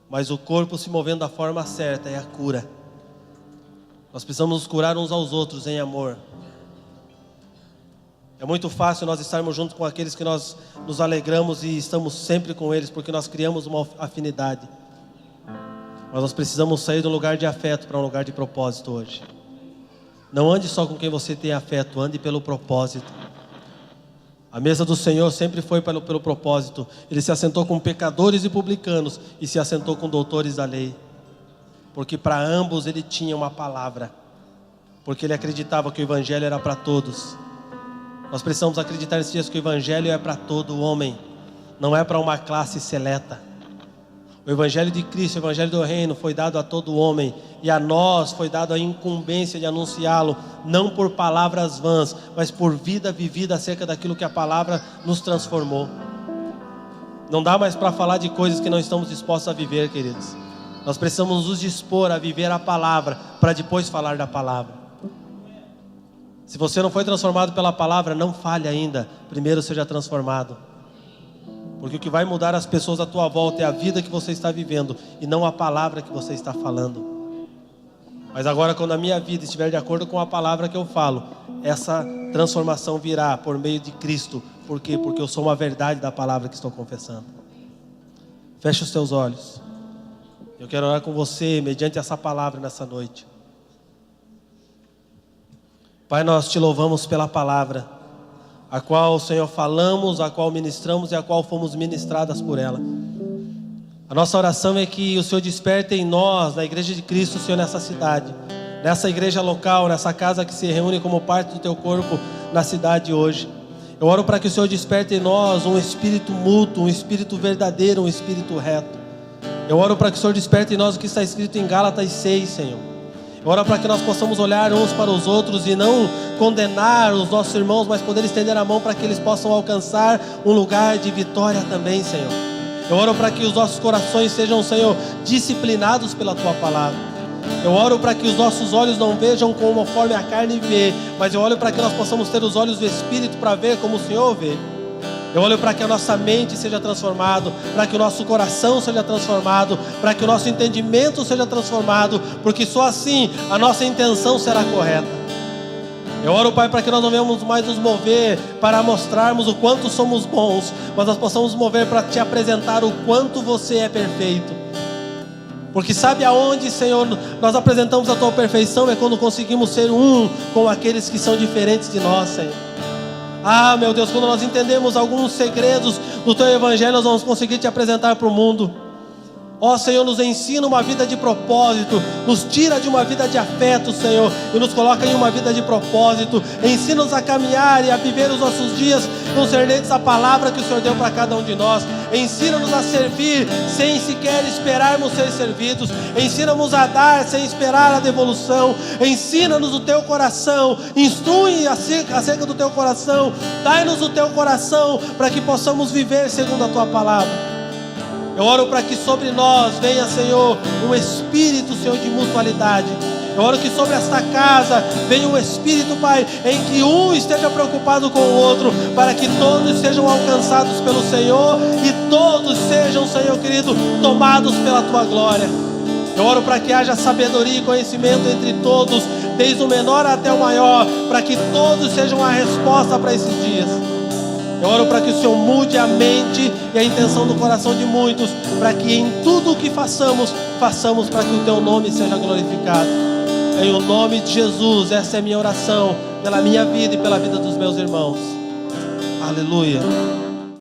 mas o corpo se movendo da forma certa é a cura. Nós precisamos nos curar uns aos outros em amor. É muito fácil nós estarmos juntos com aqueles que nós nos alegramos e estamos sempre com eles, porque nós criamos uma afinidade. Mas nós precisamos sair de um lugar de afeto para um lugar de propósito hoje. Não ande só com quem você tem afeto, ande pelo propósito. A mesa do Senhor sempre foi pelo propósito. Ele se assentou com pecadores e publicanos e se assentou com doutores da lei. Porque para ambos ele tinha uma palavra. Porque ele acreditava que o Evangelho era para todos. Nós precisamos acreditar nesses dias que o Evangelho é para todo homem. Não é para uma classe seleta. O Evangelho de Cristo, o Evangelho do Reino foi dado a todo homem. E a nós foi dado a incumbência de anunciá-lo. Não por palavras vãs, mas por vida vivida acerca daquilo que a palavra nos transformou. Não dá mais para falar de coisas que não estamos dispostos a viver, queridos. Nós precisamos nos dispor a viver a palavra, para depois falar da palavra. Se você não foi transformado pela palavra, não fale ainda. Primeiro seja transformado. Porque o que vai mudar as pessoas à tua volta é a vida que você está vivendo, e não a palavra que você está falando. Mas agora, quando a minha vida estiver de acordo com a palavra que eu falo, essa transformação virá por meio de Cristo. Por quê? Porque eu sou uma verdade da palavra que estou confessando. Feche os teus olhos. Eu quero orar com você mediante essa palavra nessa noite. Pai, nós te louvamos pela palavra, a qual, Senhor, falamos, a qual ministramos e a qual fomos ministradas por ela. A nossa oração é que o Senhor desperte em nós, na igreja de Cristo, Senhor, nessa cidade, nessa igreja local, nessa casa que se reúne como parte do teu corpo na cidade hoje. Eu oro para que o Senhor desperte em nós um espírito mútuo, um espírito verdadeiro, um espírito reto. Eu oro para que o Senhor desperte em nós o que está escrito em Gálatas 6, Senhor. Eu oro para que nós possamos olhar uns para os outros e não condenar os nossos irmãos, mas poder estender a mão para que eles possam alcançar um lugar de vitória também, Senhor. Eu oro para que os nossos corações sejam, Senhor, disciplinados pela Tua palavra. Eu oro para que os nossos olhos não vejam conforme a carne vê, mas eu oro para que nós possamos ter os olhos do Espírito para ver como o Senhor vê. Eu olho para que a nossa mente seja transformada, para que o nosso coração seja transformado, para que o nosso entendimento seja transformado, porque só assim a nossa intenção será correta. Eu oro, Pai, para que nós não venhamos mais nos mover para mostrarmos o quanto somos bons, mas nós possamos nos mover para Te apresentar o quanto Você é perfeito. Porque sabe aonde, Senhor, nós apresentamos a Tua perfeição? É quando conseguimos ser um com aqueles que são diferentes de nós, Senhor. Ah, meu Deus, quando nós entendemos alguns segredos do Teu Evangelho, nós vamos conseguir Te apresentar para o mundo. Ó Senhor, nos ensina uma vida de propósito, nos tira de uma vida de afeto, Senhor, e nos coloca em uma vida de propósito. Ensina-nos a caminhar e a viver os nossos dias concernentes à palavra que o Senhor deu para cada um de nós. Ensina-nos a servir sem sequer esperarmos ser servidos. Ensina-nos a dar sem esperar a devolução. Ensina-nos o Teu coração, instrui acerca do Teu coração. Dai-nos o Teu coração para que possamos viver segundo a Tua palavra. Eu oro para que sobre nós venha, Senhor, um espírito, Senhor, de mutualidade. Eu oro que sobre esta casa venha um espírito, Pai, em que um esteja preocupado com o outro, para que todos sejam alcançados pelo Senhor e todos sejam, Senhor querido, tomados pela Tua glória. Eu oro para que haja sabedoria e conhecimento entre todos, desde o menor até o maior, para que todos sejam a resposta para esses dias. Eu oro para que o Senhor mude a mente e a intenção do coração de muitos, para que em tudo o que façamos para que o Teu nome seja glorificado. Em o nome de Jesus, essa é a minha oração, pela minha vida e pela vida dos meus irmãos. Aleluia.